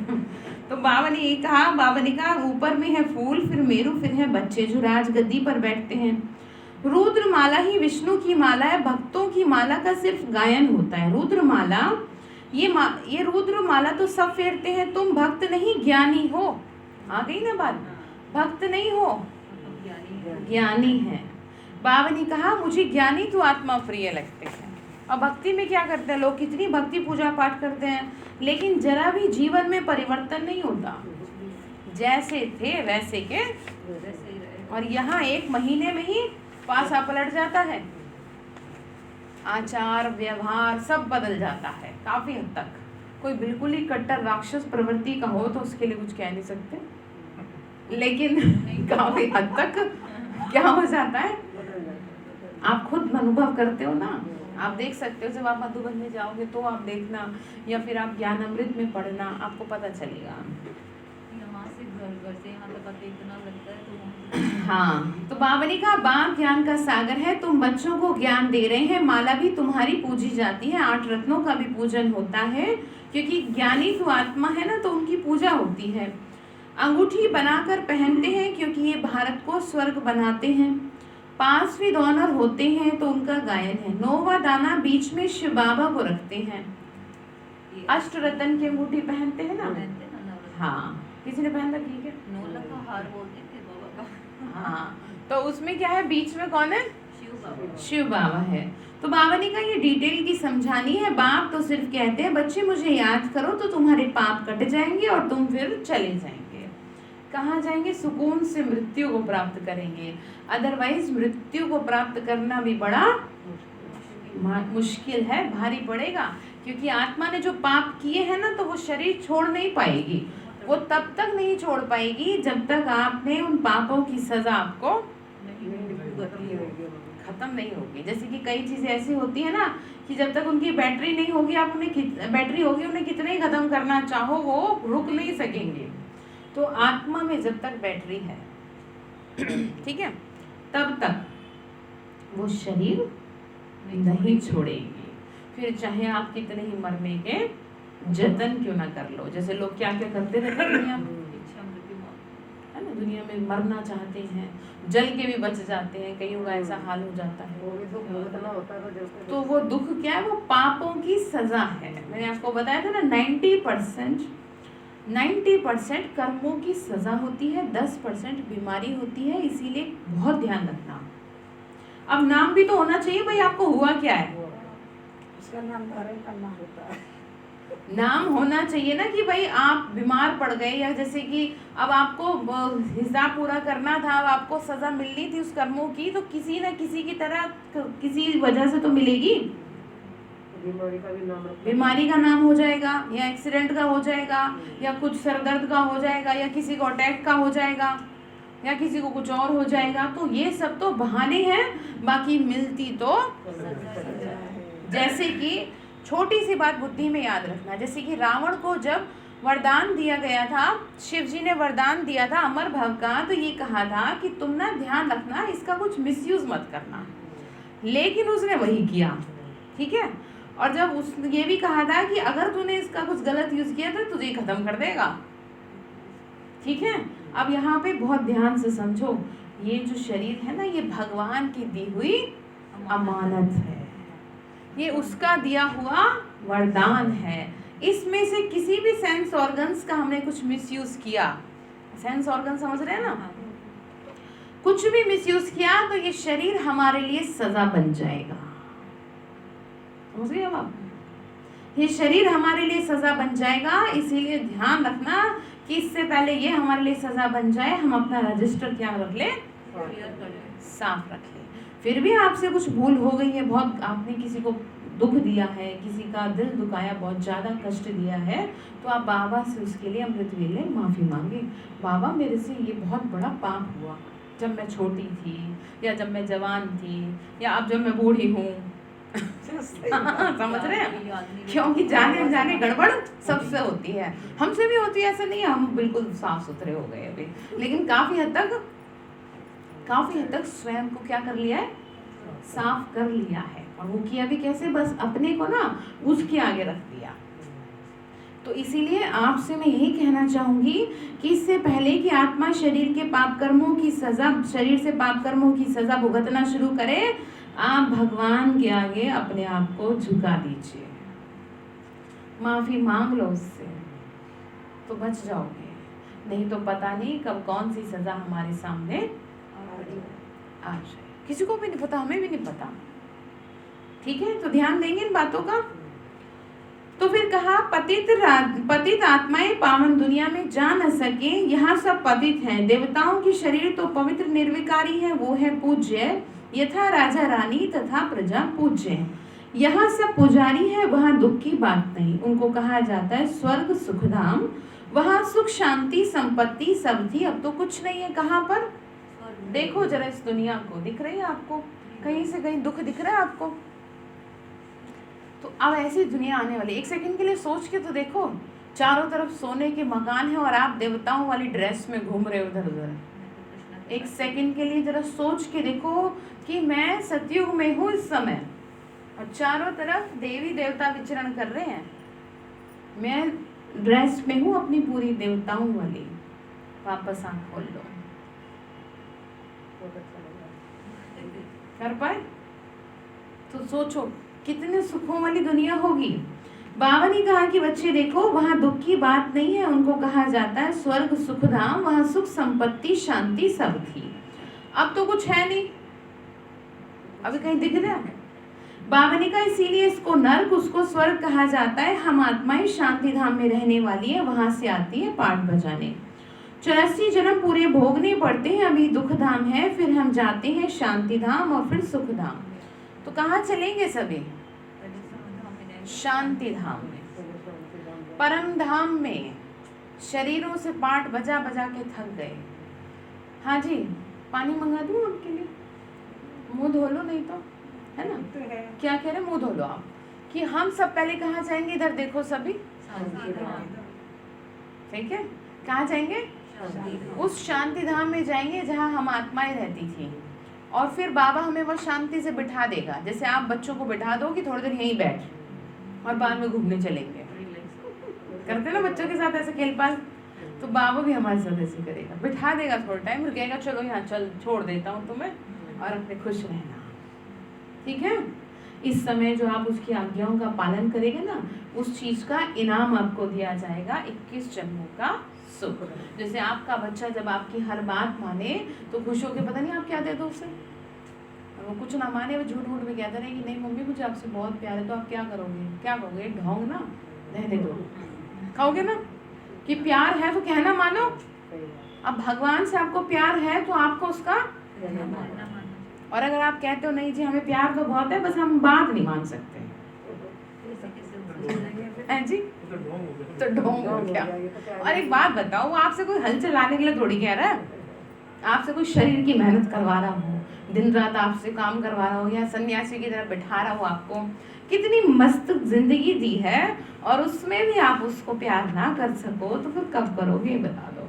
तो बाबा ने ये कहा, बाबा ने कहा ऊपर में है फूल, फिर मेरू, फिर है बच्चे जो राजगद्दी पर बैठते हैं। रुद्र माला ही विष्णु की माला है, भक्तों की माला का सिर्फ गायन होता है। रुद्र माला ये रुद्र माला तो सब फेरते हैं, तुम भक्त नहीं ज्ञानी हो। आ गई ना बात, भक्त नहीं हो ज्ञानी है। बाबा ने कहा मुझे ज्ञानी तो आत्मा प्रिय लगते हैं। और भक्ति में क्या करते हैं लोग, कितनी भक्ति पूजा पाठ करते हैं, लेकिन जरा भी जीवन में परिवर्तन नहीं होता, जैसे थे वैसे के। और यहाँ 1 महीने में ही पासा पलट जाता है, आचार व्यवहार सब बदल जाता है काफी हद तक। कोई बिल्कुल ही कट्टर राक्षस प्रवृत्ति का हो तो उसके लिए कुछ कह नहीं सकते, लेकिन काफी हद तक क्या हो जाता है, आप खुद अनुभव करते हो ना, आप देख सकते हो। जब आप मधुबन में जाओगे तो आप देखना, या फिर आप ज्ञान अमृत में पढ़ना, आपको पता चलेगा। घर से यहाँ तक इतना लगता है तो हाँ, तो बाबा ने कहा बाप ज्ञान का सागर है, तुम बच्चों को ज्ञान दे रहे हैं, माला भी तुम्हारी पूजी जाती है, 8 रत्नों का भी पूजन होता है, क्योंकि ज्ञानी तो आत्मा है ना, तो उनकी पूजा होती है। अंगूठी बनाकर पहनते हैं क्योंकि ये भारत को स्वर्ग बनाते हैं। 5वीं डॉनर होते हैं तो उनका गायन है। 9वां दाना बीच में शिव बाबा को रखते हैं। अष्ट रत्न की अंगूठी पहनते हैं ना, हाँ, किसी ने पहन रखी है? 9 लाख का हार बोलते थे बाबा का। हाँ, तो उसमें क्या है, बीच में कौन है? शिव बाबा। शिव बाबा है। तो बाबा ने कहा ये डिटेल की समझानी है, बाप तो सिर्फ कहते हैं बच्चे मुझे याद करो तो तुम्हारे पाप कट जाएंगे और तुम फिर चले जाएंगे। कहाँ जाएंगे? सुकून से मृत्यु को प्राप्त करेंगे। अदरवाइज मृत्यु को प्राप्त करना भी बड़ा मुश्किल है, भारी पड़ेगा, क्योंकि आत्मा ने जो पाप किए हैं ना, तो वो शरीर छोड़ नहीं पाएगी। वो तब तक नहीं छोड़ पाएगी जब तक आपने उन पापों की सजा आपको खत्म नहीं होगी। जैसे कि कई चीजें ऐसी होती है ना कि जब तक उनकी बैटरी नहीं होगी, आप उन्हें बैटरी होगी, उन्हें कितने ही खत्म करना चाहो वो रुक नहीं सकेंगे। तो आत्मा में जब तक बैटरी है ठीक है, तब तक वो शरीर नहीं छोड़ेगी, फिर चाहे आप कितने ही मरने के जतन क्यों ना कर लो। जैसे लोग क्या क्या करते रहते हैं दुनिया में, है ना, दुनिया में मरना चाहते हैं, जल के भी बच जाते हैं, कईयों का ऐसा हाल हो जाता है। तो वो दुख क्या है, वो पापों की सजा है। मैंने आपको बताया था ना 90% कर्मों की सजा होती है, 10% बीमारी होती है, इसीलिए बहुत ध्यान रखना। अब नाम भी तो होना चाहिए भाई, आपको हुआ क्या है, उसका नाम धारण करना होता है। नाम होना चाहिए ना कि भाई आप बीमार पड़ गए, या जैसे कि अब आपको हिसाब पूरा करना था, अब आपको सजा मिलनी थी उस कर्मों की, तो किसी न किसी की तरह किसी वजह से तो मिलेगी। बीमारी का नाम हो जाएगा, या एक्सीडेंट का हो जाएगा, या कुछ सरदर्द का हो जाएगा, या किसी को अटैक का हो जाएगा, या किसी को कुछ और हो जाएगा। तो ये सब तो बहाने हैं, बाकी मिलती तो जैसे कि छोटी सी बात बुद्धि में याद रखना, जैसे कि रावण को जब वरदान दिया गया था, शिव जी ने वरदान दिया था अमर भव का, तो ये कहा था कि तुम ना ध्यान रखना, इसका कुछ मिसयूज मत करना, लेकिन उसने वही किया, ठीक है। और जब उसने ये भी कहा था कि अगर तूने इसका कुछ गलत यूज किया तो तुझे खत्म कर देगा, ठीक है। अब यहाँ पे बहुत ध्यान से समझो, ये जो शरीर है ना, ये भगवान की दी हुई अमानत है, ये उसका दिया हुआ वरदान है। इसमें से किसी भी सेंस ऑर्गन्स का हमने कुछ मिसयूज किया, सेंस ऑर्गन समझ रहे हैं ना, कुछ भी मिसयूज किया तो ये शरीर हमारे लिए सजा बन जाएगा, समझ गए आप? ये शरीर हमारे लिए सजा बन जाएगा, इसीलिए ध्यान रखना कि इससे पहले ये हमारे लिए सजा बन जाए, हम अपना रजिस्टर क्या रख ले, साफ रख ले। फिर भी आपसे कुछ भूल हो गई है, बहुत आपने किसी को दुख दिया है, किसी का दिल दुखाया, बहुत ज़्यादा कष्ट दिया है, तो आप बाबा से उसके लिए अमृत वेले माफ़ी मांगे। बाबा मेरे से ये बहुत बड़ा पाप हुआ, जब मैं छोटी थी, या जब मैं जवान थी, या अब जब मैं बूढ़ी हूँ समझ रहे हैं, क्योंकि जाने अनजाने गड़बड़ सबसे होती है, हमसे भी होती है, ऐसा नहीं है हम बिल्कुल साफ सुथरे हो गए अभी, लेकिन काफ़ी हद तक स्वयं को क्या कर लिया है, साफ कर लिया है। और वो किया भी कैसे, बस अपने को ना उसके आगे रख दिया। तो इसीलिए आपसे मैं यही कहना चाहूंगी कि इससे पहले कि आत्मा शरीर के पाप कर्मों की सजा, शरीर से पाप कर्मों की सजा भुगतना शुरू करे, आप भगवान के आगे अपने आप को झुका दीजिए, माफी मांग लो उससे, तो बच जाओगे। नहीं तो पता नहीं कब कौन सी सजा हमारे सामने आ जाए, किसी को भी नहीं पता, हमें भी नहीं पता। ठीक है, तो ध्यान देंगे इन बातों का। तो फिर कहा पतित आत्माएं पावन दुनिया में जा न सके, यहाँ सब पतित हैं। देवताओं की शरीर तो पवित्र निर्विकारी है, वो है पूज्य, यथा राजा रानी तथा प्रजा पूज्य। यहाँ सब पुजारी है, वहाँ दुख की बात नहीं। उनको कहा जाता है स्वर्ग सुखधाम, वहाँ सुख शांति संपत्ति सब थी, अब तो कुछ नहीं है। कहाँ पर? देखो जरा इस दुनिया को, दिख रही है आपको? कहीं से कहीं दुख दिख रहा है आपको? तो अब ऐसी दुनिया आने वाली, एक सेकंड के लिए सोच के तो देखो, चारों तरफ सोने के मकान है और आप देवताओं वाली ड्रेस में घूम रहे हो उधर उधर। एक सेकंड के लिए जरा सोच के देखो कि मैं सतयुग में हूँ इस समय और चारों तरफ देवी देवता विचरण कर रहे हैं, मैं ड्रेस में हूँ अपनी पूरी देवताओं वाली। वापस आँख खोल लो, कर पाए? तो सोचो कितने सुखों वाली दुनिया होगी। बाबा ने कहा कि बच्चे देखो वहाँ दुख की बात नहीं है, उनको कहा जाता है स्वर्ग सुखधाम, वहाँ सुख संपत्ति शांति सब थी। अब तो कुछ है नहीं, अभी कहीं दिख रहा है? बाबा ने कहा इसीलिए इसको नर्क उसको स्वर्ग कहा जाता है। हम आत्माएं शांति धाम में रहने वाली है, वहां से आती है पाठ बजाने। 84 जन्म पूरे भोगने पड़ते हैं, अभी दुख धाम है, फिर हम जाते हैं शांति धाम और फिर सुख धाम। तो कहाँ चलेंगे सभी? शांति धाम में, परम धाम में। शरीरों से पाठ बजा बजा के थक गए। हाँ जी, पानी मंगा दूं आपके लिए? मुंह धो लो नहीं तो, है ना? क्या कह रहे, मुंह धो लो आप। कि हम सब पहले कहाँ जाएंगे? इधर देखो सभी, ठीक है? कहाँ जाएंगे? उस शांति धाम में जाएंगे जहाँ हम आत्माएं रहती थी। और फिर बाबा हमें वह शांति से बिठा देगा, जैसे आप बच्चों को बिठा दो कि थोड़ी देर यहीं बैठ और बाद में घूमने चलेंगे, करते ना बच्चों के साथ ऐसे खेल पाल। तो बाबा भी हमारे साथ ऐसे करेगा, बिठा देगा, थोड़ा टाइम रुकेगा, चलो यहाँ चल छोड़ देता हूँ तुम्हें और अपने खुश रहना, ठीक है? इस समय जो आप उसकी आज्ञाओं का पालन करेंगे ना, उस चीज का इनाम आपको दिया जाएगा, 21 जन्मों का सुख। जैसे आपका बच्चा जब आपकी हर बात माने तो खुश होकर पता नहीं आप क्या दे दो उसे, और वो कुछ ना माने, वो झूठ मूठ भी कहते रहे कि नहीं मम्मी मुझे आपसे बहुत प्यार है, तो आप क्या करोगे? क्या कहोगे? ढोंग ना, रहने दो, कहोगे ना कि प्यार है तो कहना मानो। अब भगवान से आपको प्यार है तो आपको उसका, और अगर आप कहते हो नहीं जी हमें प्यार तो बहुत है, बस हम बात नहीं मान सकते हैं जी, तो ढोंग हो गया। और एक बात बताओ, वो आपसे कोई हल चलाने के लिए थोड़ी कह रहा है, आपसे कोई शरीर की मेहनत करवा रहा हो, दिन रात आपसे काम करवा रहा हो, या सन्यासी की तरह बिठा रहा हो आपको, कितनी मस्त जिंदगी दी है और उसमें भी आप उसको प्यार ना कर सको तो फिर कब करोगे ये बता दो।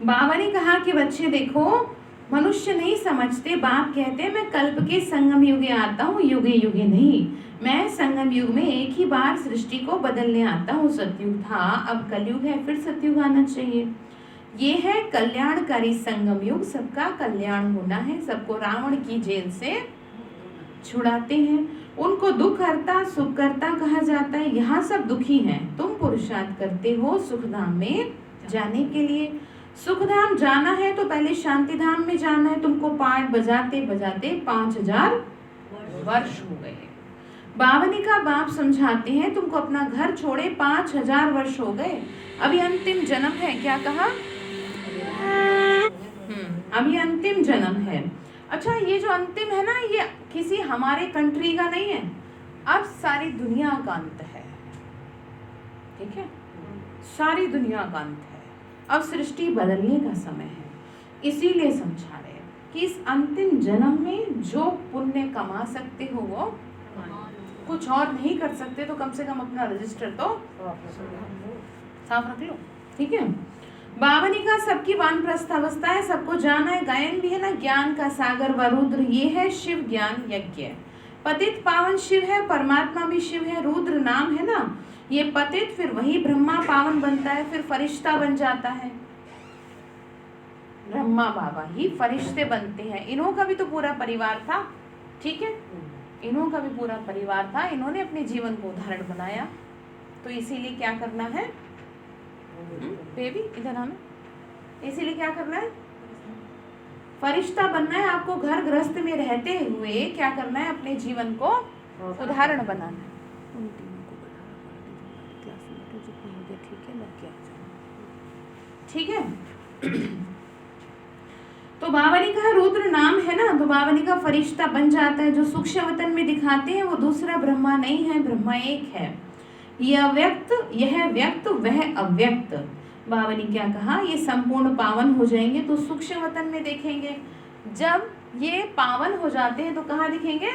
बाबा ने कहा कि बच्चे देखो मनुष्य नहीं समझते, बाप कहते हैं मैं कल्प के संगम युगे आता हूँ, युगे युगे नहीं। मैं संगम युग में एक ही बार सृष्टि को बदलने आता हूँ। सतयुग था, अब कलयुग है, फिर सतयुग आना चाहिए। ये है कल्याणकारी संगम युग, सबका कल्याण होना है, सबको रावण की जेल से छुड़ाते हैं। उनको दुख हरता सुख करता कहा जाता है। यहाँ सब दुखी हैं, तुम पुरुषार्थ करते हो सुखधाम में जाने के लिए। सुखधाम जाना है तो पहले शांति धाम में जाना है। तुमको पाठ बजाते बजाते 5000 वर्ष हो गए। बावनी का बाप समझाते हैं तुमको अपना घर छोड़े 5000 वर्ष हो गए, अभी अंतिम जन्म है। क्या कहा? अभी अंतिम जन्म है। अच्छा, ये जो अंतिम है ना, ये किसी हमारे कंट्री का नहीं है, अब सारी दुनिया का अंत है, ठीक है? सारी दुनिया का अंत है, अब सृष्टि बदलने का समय है। इसीलिए समझा रहे हैं कि इस अंतिम जन्म में जो पुण्य कमा सकते हो वो कुछ और नहीं कर सकते, तो कम से कम अपना रजिस्टर तो साफ रख लो, ठीक है? बावनी का सबकी वानप्रस्थ अवस्था है, सबको जाना है। गायन भी है ना, ज्ञान का सागर व रुद्र, ये है शिव ज्ञान यज्ञ। पतित पावन शिव है, परमात्मा भी शिव है, रुद्र नाम है ना, ये पतित फिर वही ब्रह्मा पावन बनता है, फिर फरिश्ता बन जाता है। ब्रह्मा बाबा ही फरिश्ते बनते हैं। इन्हों का भी तो पूरा परिवार था, ठीक है, इन्हों का भी पूरा परिवार था, इन्होंने अपने जीवन को उदाहरण बनाया। तो इसीलिए क्या करना है बेबी, इधर आना, इसीलिए क्या करना है, फरिश्ता बनना है आपको। घर गृहस्थ में रहते हुए क्या करना है, अपने जीवन को उदाहरण बनाना है। ठीक है। तो बाबा ने कहा रुद्र नाम है ना, तो बाबा ने कहा फरिश्ता बन जाता है। जो सूक्ष्म वतन में दिखाते हैं वो दूसरा ब्रह्मा नहीं है, ब्रह्मा एक है। यह व्यक्त, यह व्यक्त, वह अव्यक्त। बाबा ने क्या कहा, ये संपूर्ण पावन हो जाएंगे तो सूक्ष्म वतन में देखेंगे। जब ये पावन हो जाते हैं तो कहाँ दिखेंगे,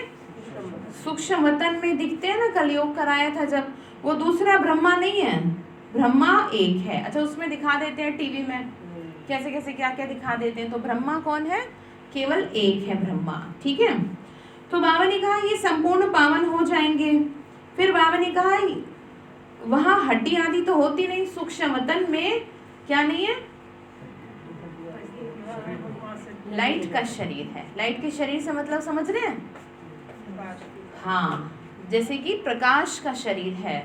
सूक्ष्म वतन में दिखते हैं ना। कलयुग कराया था जब, वो दूसरा ब्रह्मा नहीं है, ब्रह्मा एक है। अच्छा, उसमें दिखा देते हैं टीवी में कैसे कैसे क्या क्या दिखा देते हैं। तो ब्रह्मा कौन है, केवल एक है ब्रह्मा, ठीक है। तो बाबा ने कहा ये संपूर्ण पावन हो जाएंगे। फिर बाबा ने कहा वहां हड्डी आदि तो होती नहीं, सूक्ष्म वतन में क्या नहीं है, लाइट का शरीर है। लाइट के शरीर से मतलब समझ रहे हैं, हाँ, जैसे कि प्रकाश का शरीर है।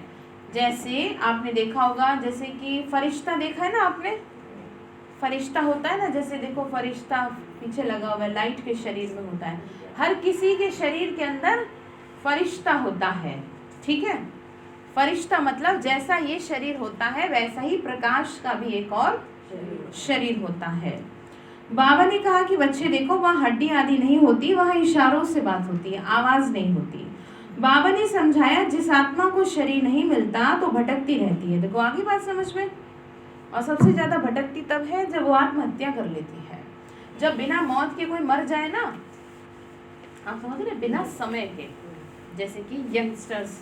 जैसे आपने देखा होगा, जैसे कि फरिश्ता देखा है ना आपने, फरिश्ता होता है ना, जैसे देखो फरिश्ता पीछे लगा हुआ है, लाइट के शरीर में होता है। हर किसी के शरीर के अंदर फरिश्ता होता है, ठीक है। फरिश्ता मतलब जैसा ये शरीर होता है वैसा ही प्रकाश का भी एक और शरीर होता है। बाबा ने कहा कि बच्चे देखो वहाँ हड्डी आदि नहीं होती, वहाँ इशारों से बात होती है, आवाज नहीं होती। बाबा ने समझाया जिस आत्मा को शरीर नहीं मिलता तो भटकती रहती है। देखो आगे बात समझ में। और सबसे ज्यादा भटकती तब है जब वो आत्महत्या कर लेती है, जब बिना मौत के कोई मर जाए ना, आप समझ रहे, बिना समय के। जैसे कि यंगस्टर्स,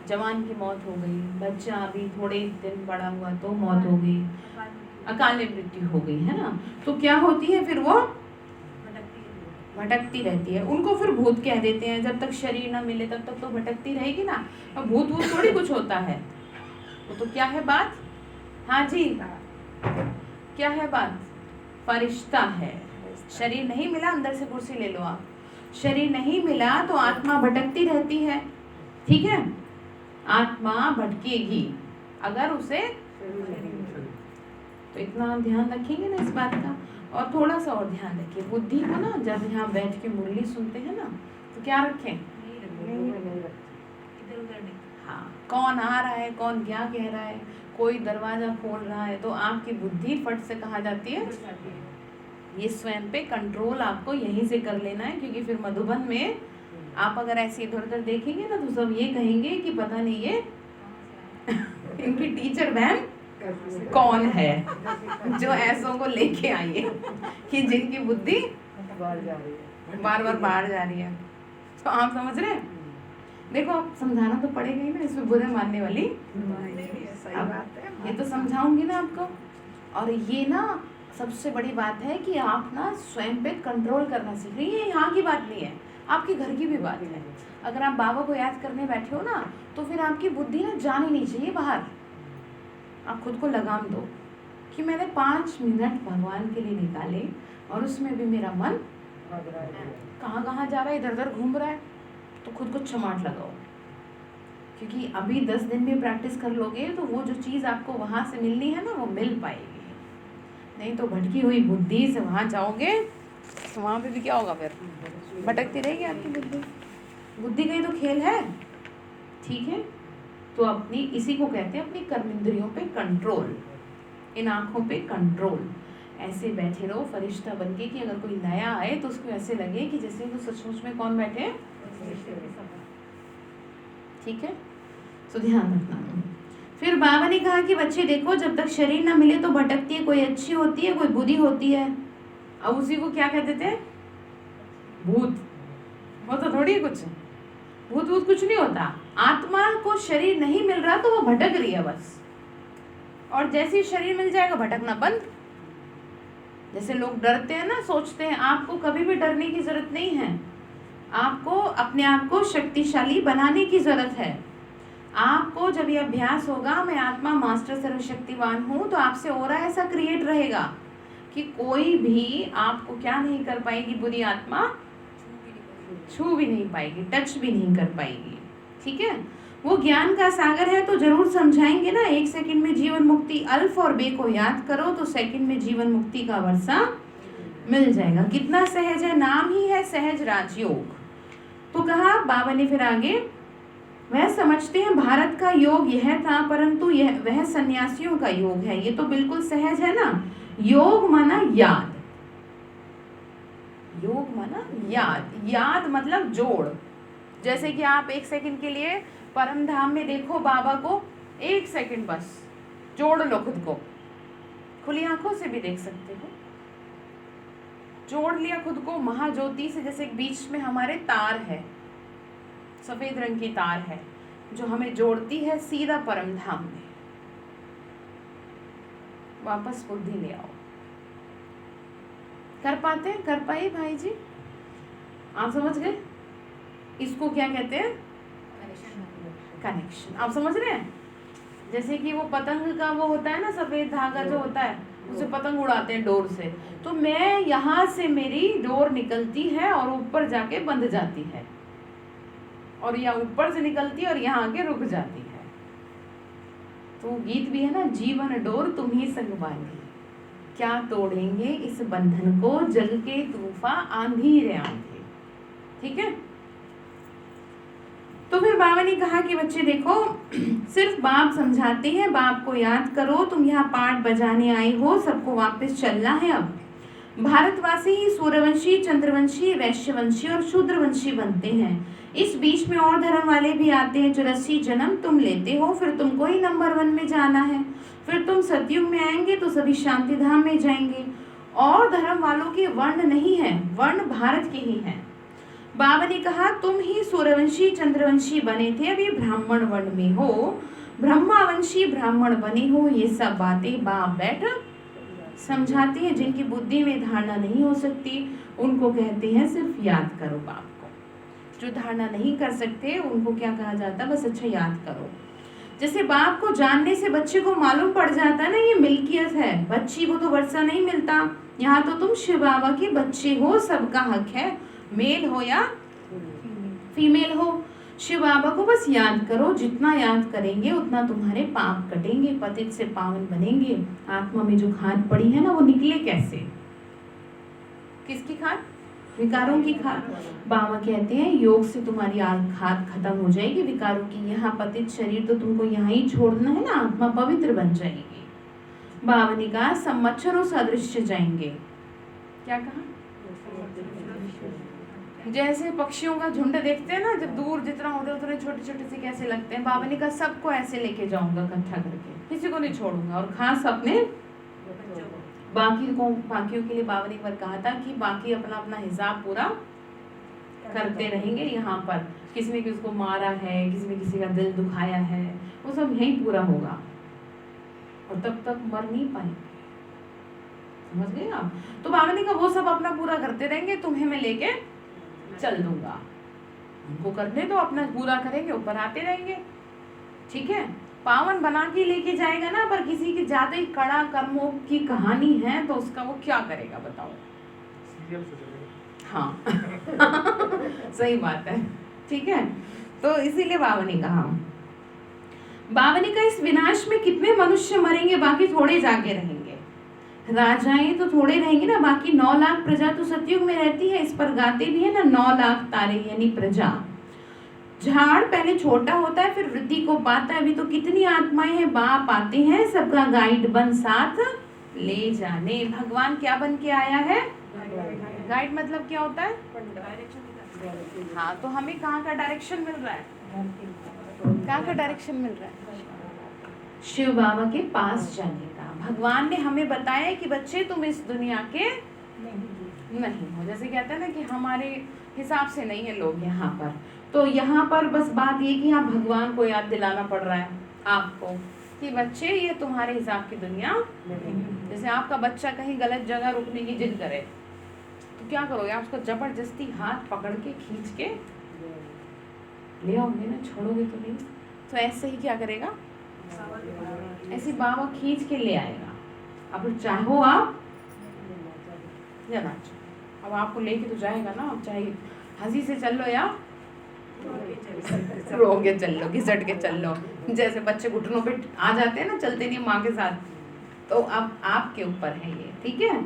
जवान की मौत हो गई, बच्चा अभी थोड़े दिन बड़ा हुआ तो मौत हो गई, अकाल मृत्यु हो गई, है ना। तो क्या होती है फिर वो भटकती रहती है। उनको फिर भूत कह देते हैं, जब तक शरीर ना मिले तब तक तो भटकती रहेगी ना। और भूत वूत थोड़ी कुछ होता है, वो तो क्या है बात, हाँ जी, क्या है बात, फरिश्ता है। शरीर नहीं मिला, अंदर से कुर्सी ले लो आप, शरीर नहीं मिला तो आत्मा भटकती रहती है, ठीक है। आत्मा भटकेगी अगर उसे, तो इतना आप ध्यान रखेंगे ना इस बात का। और थोड़ा सा और ध्यान रखिए, बुद्धि को ना जब यहाँ बैठ के मुरली सुनते हैं ना तो क्या रखें, हाँ, कौन आ रहा है, कौन क्या कह रहा है, कोई दरवाजा खोल रहा है, तो आपकी बुद्धि फट से कहाँ जाती है, ये स्वयं पे कंट्रोल आपको यहीं से कर लेना है। क्योंकि फिर मधुबन में आप अगर ऐसे इधर उधर देखेंगे ना तो सब ये कहेंगे कि पता नहीं ये इनकी टीचर बहन कौन है जो ऐसों को लेके आई है कि जिनकी बुद्धि बार बार बाहर जा रही है। तो आप समझ रहे हैं, देखो आप समझाना तो पड़ेगा ही ना, इसमें बुरे मानने वाली ये तो समझाऊंगी ना आपको। और ये ना सबसे बड़ी बात है कि आप ना स्वयं पे कंट्रोल करना सीख रही है। यहाँ की बात नहीं है, आपके घर की भी बात है। अगर आप बाबा को याद करने बैठे हो ना तो फिर आपकी बुद्धि ना जानी नहीं चाहिए बाहर। आप खुद को लगाम दो कि मैंने 5 मिनट भगवान के लिए निकाले और उसमें भी मेरा मन कहाँ कहाँ जा रहा है, इधर उधर घूम रहा है, तो खुद को चमाट लगाओ। क्योंकि अभी 10 दिन भी प्रैक्टिस कर लोगे तो वो जो चीज़ आपको वहाँ से मिलनी है ना वो मिल पाएगी। नहीं तो भटकी हुई बुद्धि से वहाँ जाओगे तो वहाँ पे भी क्या होगा, फिर भटकती रहेगी आपकी बुद्धि। बुद्धि का ही तो खेल है, ठीक है। तो अपनी, इसी को कहते हैं अपनी कर्मेंद्रियों पे कंट्रोल, इन आँखों पे कंट्रोल। ऐसे बैठे रहो फरिश्ता बनके कि अगर कोई नया आए तो उसको ऐसे लगे कि जैसे वो सचमुच में कौन बैठे हैं, ठीक है। तो ध्यान रखना। फिर बाबा ने कहा कि बच्चे देखो जब तक शरीर ना मिले तो भटकती है, कोई अच्छी होती है कोई बुरी होती है। अब उसी को क्या कहते थे, भूत। वो तो थोड़ी कुछ भूत भूत कुछ नहीं होता। आत्मा को शरीर नहीं मिल रहा तो वो भटक रही है बस, और जैसे ही शरीर मिल जाएगा भटकना बंद। जैसे लोग डरते हैं ना, सोचते हैं, आपको कभी भी डरने की जरूरत नहीं है। आपको अपने आप को शक्तिशाली बनाने की जरूरत है। आपको जब ये अभ्यास होगा, मैं आत्मा मास्टर सर्वशक्तिवान हूँ, तो आपसे ऑरा ऐसा क्रिएट रहेगा कि कोई भी आपको क्या नहीं कर पाएगी, बुरी आत्मा छू भी नहीं पाएगी, टच भी नहीं कर पाएगी। ठीक है, वो ज्ञान का सागर है, तो जरूर समझाएंगे ना। 1 सेकंड में जीवन मुक्ति, अल्फ और बे को याद करो तो सेकंड में जीवन मुक्ति का वर्षा मिल जाएगा। कितना सहज है, नाम ही है सहज राजयोग। तो कहा बाबा ने फिर आगे, वह समझते हैं भारत का योग यह था, परंतु यह वह सन्यासियों का योग है। ये तो बिल्कुल सहज है ना। योग माना याद, योग माना याद, याद मतलब जोड़। जैसे कि आप 1 सेकंड के लिए परम धाम में देखो बाबा को, 1 सेकंड बस जोड़ लो खुद को, खुली आंखों से भी देख सकते हो। जोड़ लिया खुद को महाज्योति से, जैसे बीच में हमारे तार है, सफेद रंग की तार है जो हमें जोड़ती है सीधा परम धाम में। वापस बुद्धि ले आओ। कर पाते हैं, कर पाए भाई जी? आप समझ गए इसको क्या कहते हैं? कनेक्शन। आप समझ रहे हैं? जैसे कि वो पतंग का वो होता है ना, सफेद धागा जो होता है, उसे पतंग उड़ाते हैं डोर से। तो मैं यहाँ से, मेरी डोर निकलती है और ऊपर जाके बंध जाती है, और या ऊपर से निकलती है और यहाँ आके रुक जाती है। तो गीत भी है ना, जीवन डोर तुम ही संग बांधी, क्या तोड़ेंगे इस बंधन को, जग के तूफान आंधी रे आंधी। ठीक है, तो फिर बाबा ने कहा कि बच्चे देखो, सिर्फ बाप समझाते हैं, बाप को याद करो। तुम यहाँ पाठ बजाने आए हो, सबको वापस चलना है। अब भारतवासी ही सूर्यवंशी, चंद्रवंशी, वैश्यवंशी और शूद्रवंशी बनते हैं। इस बीच में और धर्म वाले भी आते हैं। 84 जन्म तुम लेते हो, फिर तुमको ही नंबर 1 में जाना है। फिर तुम सतयुग में आएंगे तो सभी शांति धाम में जाएंगे। और धर्म वालों के वर्ण नहीं है, वर्ण भारत के ही हैं। बाबा ने कहा तुम ही सूर्यवंशी चंद्रवंशी बने थे, अभी ब्राह्मण वर्ण में हो, ब्रह्मावंशी ब्राह्मण बने हो। ये सब बातें बाप बैठ समझाते हैं। जिनकी बुद्धि में धारणा नहीं हो सकती उनको कहते हैं सिर्फ याद करो बाप को। जो धारणा नहीं कर सकते उनको क्या कहा जाता है? बस अच्छा याद करो। जैसे बाप को जानने से बच्चे को मालूम पड़ जाता है ना, ये मिल्कियत है, बच्ची को तो वर्षा नहीं मिलता। यहाँ तो तुम शिव बाबा के बच्चे हो, सबका हक है, मेल हो या फीमेल हो। शिव बाबा को बस याद करो, जितना याद करेंगे उतना तुम्हारे पाप कटेंगे, पतित से पावन बनेंगे। आत्मा में जो खाद पड़ी है ना, वो निकले कैसे? किसकी खाद? विकारों की खाद। बाबा कहते हैं योग से तुम्हारी खाद खत्म हो जाएगी विकारों की। यहाँ पतित शरीर तो तुमको यहाँ ही छोड़ना है ना, आत्मा पवित्र बन जाएगी। बाबा ने कहा सब मच्छरों सदृश जाएंगे। क्या कहा? जैसे पक्षियों का झुंड देखते हैं ना, जब दूर जितना होते उतने छोटे छोटे से कैसे लगते हैं। बाबा ने कहा सबको ऐसे लेके जाऊंगा इकट्ठा करके, किसी को नहीं छोड़ूंगा। और खास अपने बाकियों के लिए बाबा ने एक बार कहा था कि बाकी अपना अपना हिसाब पूरा करते रहेंगे। यहाँ पर किसी ने किसको मारा है, किसी ने किसी का दिल दुखाया है, वो सब यहीं पूरा होगा और तब तक मर नहीं पाएंगे। समझ गए आप? तो बाबा ने कहा वो सब अपना पूरा करते रहेंगे, तुम्हें मैं लेके चल दूंगा। उनको करने तो अपना पूरा करेंगे, ऊपर आते रहेंगे। ठीक है, पावन बना के लेके जाएगा ना, पर किसी की ज्यादा ही कड़ा कर्मों की कहानी है तो उसका वो क्या करेगा बताओ? हाँ सही बात है। ठीक है, तो इसीलिए बाबा ने कहा इस विनाश में कितने मनुष्य मरेंगे, बाकी थोड़े जाके रहेंगे। राजाएं तो थोड़े रहेंगे ना, बाकी 9 लाख प्रजा तो सतयुग में रहती है। इस पर गाते भी है ना, 9 लाख तारे यानी प्रजा। झाड़ पहले छोटा होता है फिर वृद्धि को पाता है। अभी तो कितनी आत्माएं हैं, बाप आते हैं सबका गाइड बन साथ ले जाने। भगवान क्या बन के आया है? गाइड मतलब क्या होता है? हाँ, तो हमें कहाँ का डायरेक्शन मिल रहा है? कहाँ का डायरेक्शन मिल रहा है? शिव बाबा के पास जाने का। भगवान ने हमें बताया कि बच्चे तुम इस दुनिया के नहीं हो। जैसे कहते हैं ना कि हमारे हिसाब से नहीं है लोग यहाँ पर। तो यहाँ पर बस बात ये कि हाँ, भगवान को याद दिलाना पड़ रहा है आपको कि बच्चे ये तुम्हारे हिसाब की दुनिया नहीं। जैसे आपका बच्चा कहीं गलत जगह रुकने की जिद करे तो तो क्या करोगे आप? उसको जबरदस्ती हाथ पकड़ के खींच के ले आओगे ना, छोड़ोगे तो नहीं। तो ऐसे ही क्या करेगा, ऐसे बाबा खींच के ले आएगा। अब चाहो आप या ना चाहो, अब आपको लेके तो जाएगा ना, अब चाहे हंसी से चल लो या रो के चल लो, घिसट के चल लो। जैसे बच्चे घुटनों पे आ जाते हैं ना, चलते नहीं माँ के साथ, तो अब आपके ऊपर है ये, ठीक है।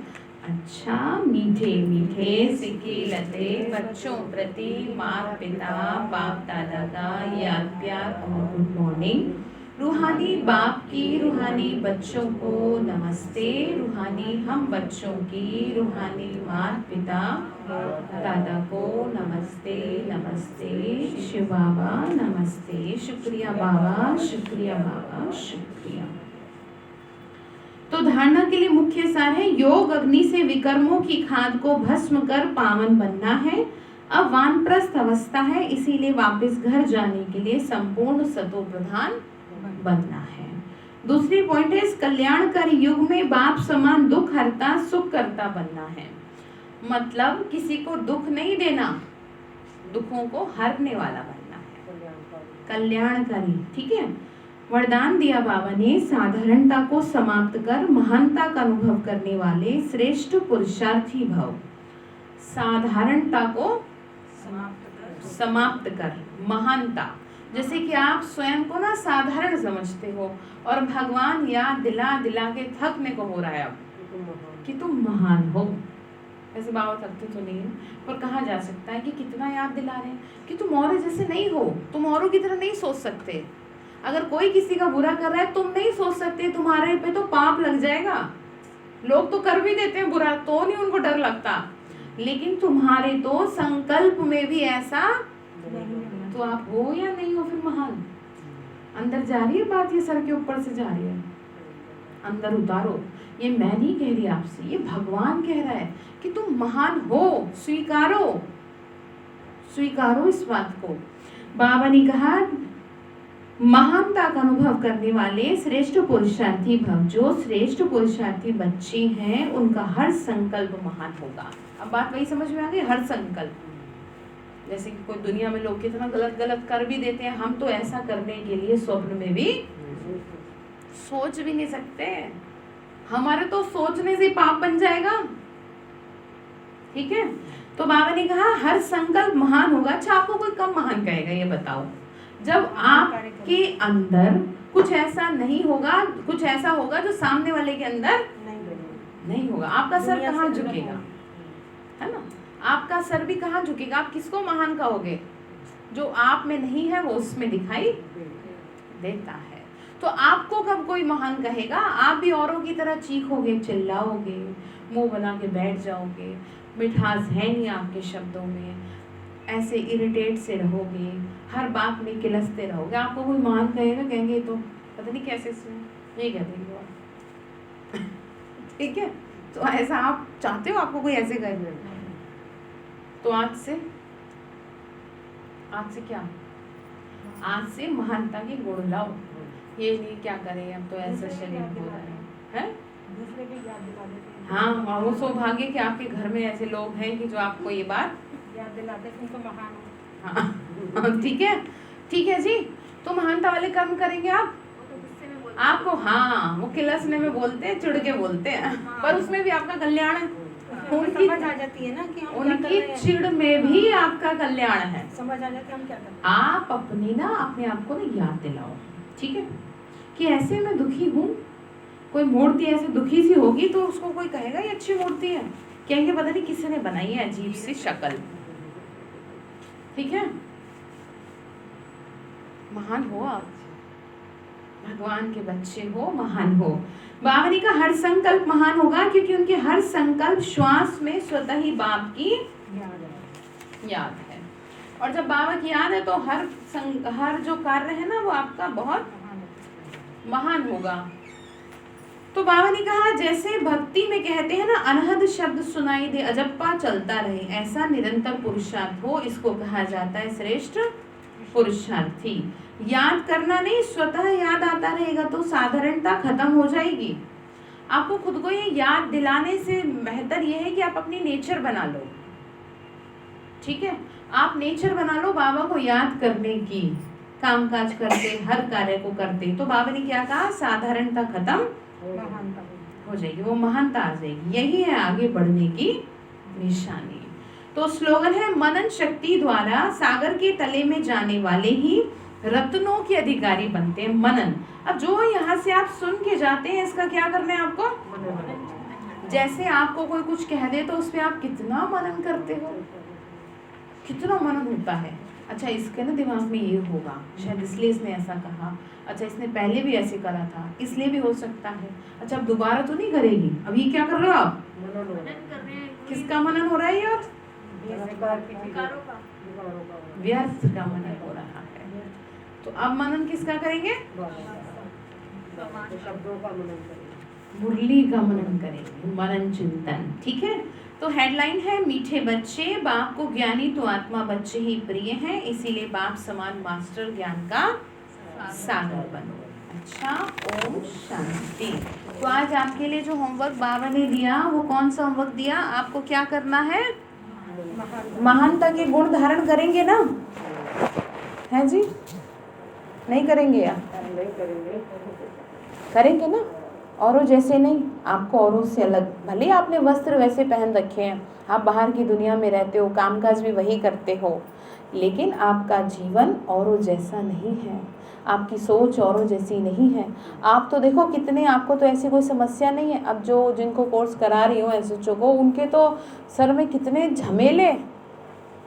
अच्छा, मीठे मीठे सिक्के लते बच्चों प्रति माता पिता बाप दादा का याद प्यार और गुड मॉर्निंग। रूहानी बाप की रूहानी बच्चों को नमस्ते। रूहानी हम बच्चों की रूहानी माता पिता दादा को नमस्ते नमस्ते। शिव बाबा नमस्ते। शुक्रिया बाबा, शुक्रिया बाबा, शुक्रिया। तो धारणा के लिए मुख्य सार है, योग अग्नि से विकर्मों की खाद को भस्म कर पावन बनना है। अब वानप्रस्थ अवस्था है, इसीलिए वापस घर जाने के लिए संपूर्ण सतो प्रधान बनना है। दूसरी पॉइंट है, इस कल्याणकारी युग में बाप समान दुख हरता सुख करता बनना है। मतलब किसी को दुख नहीं देना, दुखों को हरने वाला बनना है, कल्याणकारी, ठीक है। वरदान दिया बाबा ने, साधारणता को समाप्त कर महानता का अनुभव करने वाले श्रेष्ठ पुरुषार्थी भव। साधारणता को समाप्त कर महानता, जैसे कि आप स्वयं को ना साधारण समझते हो और भगवान याद दिला दिला के थकने को हो रहा है अब कि तुम महान हो। ऐसे बाबा थकते तो नहीं है, पर कहा जा सकता है कि कितना याद दिला रहे हैं कि तुम औरों जैसे नहीं हो, तुम औरों की तरह नहीं सोच सकते। अगर कोई किसी का बुरा कर रहा है, तुम नहीं सोच सकते, तुम्हारे पे तो पाप लग जाएगा। लोग तो कर भी देते हैं बुरा, तो नहीं उनको डर लगता, लेकिन तुम्हारे तो संकल्प में भी ऐसा, तो आप हो या नहीं हो फिर महान। अंदर जा रही है बात, ये सर के ऊपर से जा रही है, अंदर उतारो। ये मैं नहीं कह रही आपसे, ये भगवान कह रहा है कि तुम महान हो, स्वीकारो, स्वीकारो इस बात को। बाबा ने कहा, महानता का अनुभव करने वाले श्रेष्ठ पुरुषार्थी भव। जो श्रेष्ठ पुरुषार्थी बच्चे हैं, उनका हर संकल्प महान होगा। अब बात वही समझ में आ गई, हर संकल्प। जैसे कि कोई दुनिया में लोग कितना गलत गलत कर भी देते हैं, हम तो ऐसा करने के लिए स्वप्न में भी सोच भी नहीं सकते। हमारे तो सोचने से पाप बन जाएगा, ठीक है। तो बाबा ने कहा हर संकल्प महान होगा। अच्छा, आपको कोई कब महान कहेगा ये बताओ? जब आपके अंदर कुछ ऐसा नहीं होगा, कुछ ऐसा होगा जो सामने वाले के अंदर नहीं होगा। आपका सर कहाँ झुकेगा, है ना? आपका सर भी कहाँ झुकेगा? आप किसको महान कहोगे? जो आप में नहीं है वो उसमें दिखाई देता है। तो आपको कब कोई महान कहेगा? आप भी औरों की तरह चीखोगे, चिल्लाओगे, मुंह बना के बैठ जाओगे, मिठास है नहीं आपके शब्दों में, ऐसे इरिटेट से रहोगे, हर बात में किलसते रहोगे। आपको कोई महान कहेगा? कहेंगे तो पता नहीं कैसे सुने, ये कह देंगे, ठीक है। तो ऐसा आप चाहते हो आपको कोई ऐसे कहे? तो आज से क्या, आज से महानता की गुण लाओ। ये नहीं क्या करें, अब तो ऐसा शरीर हो रहा है, दूसरे की याद दिला देते हैं। हाँ, वो सौभाग्य कि आपके घर में ऐसे लोग हैं कि जो आपको ये बात याद दिलाते हैं, तुम तो महान हो। हाँ, ठीक है, ठीक है जी। तो महानता वाले कर्म करेंगे आप, आपको, हाँ, वो किलसने में बोलते हैं, चिढ़ के बोलते हैं, पर उसमें भी आपका कल्याण है। उनकी समझ आ जाती है ना कि हम क्या कर उनकी रहे हैं। चिढ़ में भी आपका कल्याण है। समझ आ जाती है हम क्या कर रहे हैं। आप अपने आप को ना याद दिलाओ, ठीक है, कि ऐसे मैं दुखी हूँ। कोई मूर्ति ऐसे दुखी सी होगी तो उसको कोई कहेगा ये अच्छी मूर्ति है, कहेंगे पता नहीं किसी ने बनाई है, अजीब सी शक्ल, ठीक है। महान हो आप, भगवान के बच्चे हो, महान हो। बाबा ने कहा हर संकल्प महान होगा, क्योंकि उनके हर संकल्प श्वास में स्वतः ही बाप की याद है। और जब बाबा की याद है तो हर जो कार्य है ना वो आपका बहुत महान होगा। तो बाबा ने कहा जैसे भक्ति में कहते हैं ना, अनहद शब्द सुनाई दे, अजप्पा चलता रहे, ऐसा निरंतर पुरुषार्थ हो, इसको कहा जाता है श्रेष्ठ पुरुषार्थी। याद करना नहीं, स्वतः याद आता रहेगा तो साधारणता खत्म हो जाएगी। आपको खुद को ये याद दिलाने से बेहतर ये है कि आप अपनी नेचर बना लो, ठीक है। आप नेचर बना लो बाबा को याद करने की, काम काज करते, हर कार्य को करते। तो बाबा ने क्या कहा, साधारणता खत्म हो जाएगी, वो महानता आ जाएगी। यही है आगे बढ़ने की निशानी। तो स्लोगन है, मनन शक्ति द्वारा सागर के तले में जाने वाले ही रत्नों के अधिकारी बनते हैं। मनन, अब जो यहाँ से आप सुन के जाते हैं, इसका क्या करना है आपको। जैसे आपको कोई कुछ कह दे तो उस पर आप कितना मनन करते हो, कितना मनन होता है। अच्छा, इसके ना दिमाग में ये होगा, शायद इसलिए इसने ऐसा कहा, अच्छा इसने पहले भी ऐसे करा था, इसलिए भी हो सकता है। अच्छा, अब दोबारा तो नहीं करेगी। अब ये क्या कर रहे हो आप, किसका मनन हो रहा है, ये और व्यर्थ का मनन हो रहा है। तो अब मनन किसका करेंगे, मुरली का मनन करेंगे, मनन चिंतन, ठीक है। तो हेडलाइन है, मीठे बच्चे, बाप को ज्ञानी तो आत्मा बच्चे ही प्रिय हैं, इसीलिए बाप समान मास्टर ज्ञान का सागर बनो। अच्छा, ओम शांति। तो आज आपके लिए जो होमवर्क बाबा ने दिया, वो कौन सा होमवर्क दिया, आपको क्या करना है, महानता के गुण धारण करेंगे ना, हैं जी, नहीं करेंगे या करेंगे ना, औरों जैसे नहीं, आपको औरों से अलग। भले आपने वस्त्र वैसे पहन रखे हैं, आप बाहर की दुनिया में रहते हो, कामकाज भी वही करते हो, लेकिन आपका जीवन औरों जैसा नहीं है, आपकी सोच औरों जैसी नहीं है। आप तो देखो कितने, आपको तो ऐसी कोई समस्या नहीं है। अब जो जिनको कोर्स करा रही हूँ एसएचओ को, उनके तो सर में कितने झमेले,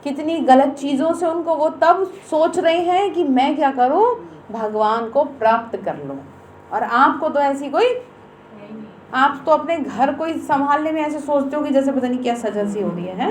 कितनी गलत चीज़ों से उनको, वो तब सोच रहे हैं कि मैं क्या करूँ, भगवान को प्राप्त कर लूँ। और आपको तो ऐसी कोई, आप तो अपने घर को ही संभालने में ऐसे सोचते हो कि जैसे पता नहीं क्या सजा सी हो रही है।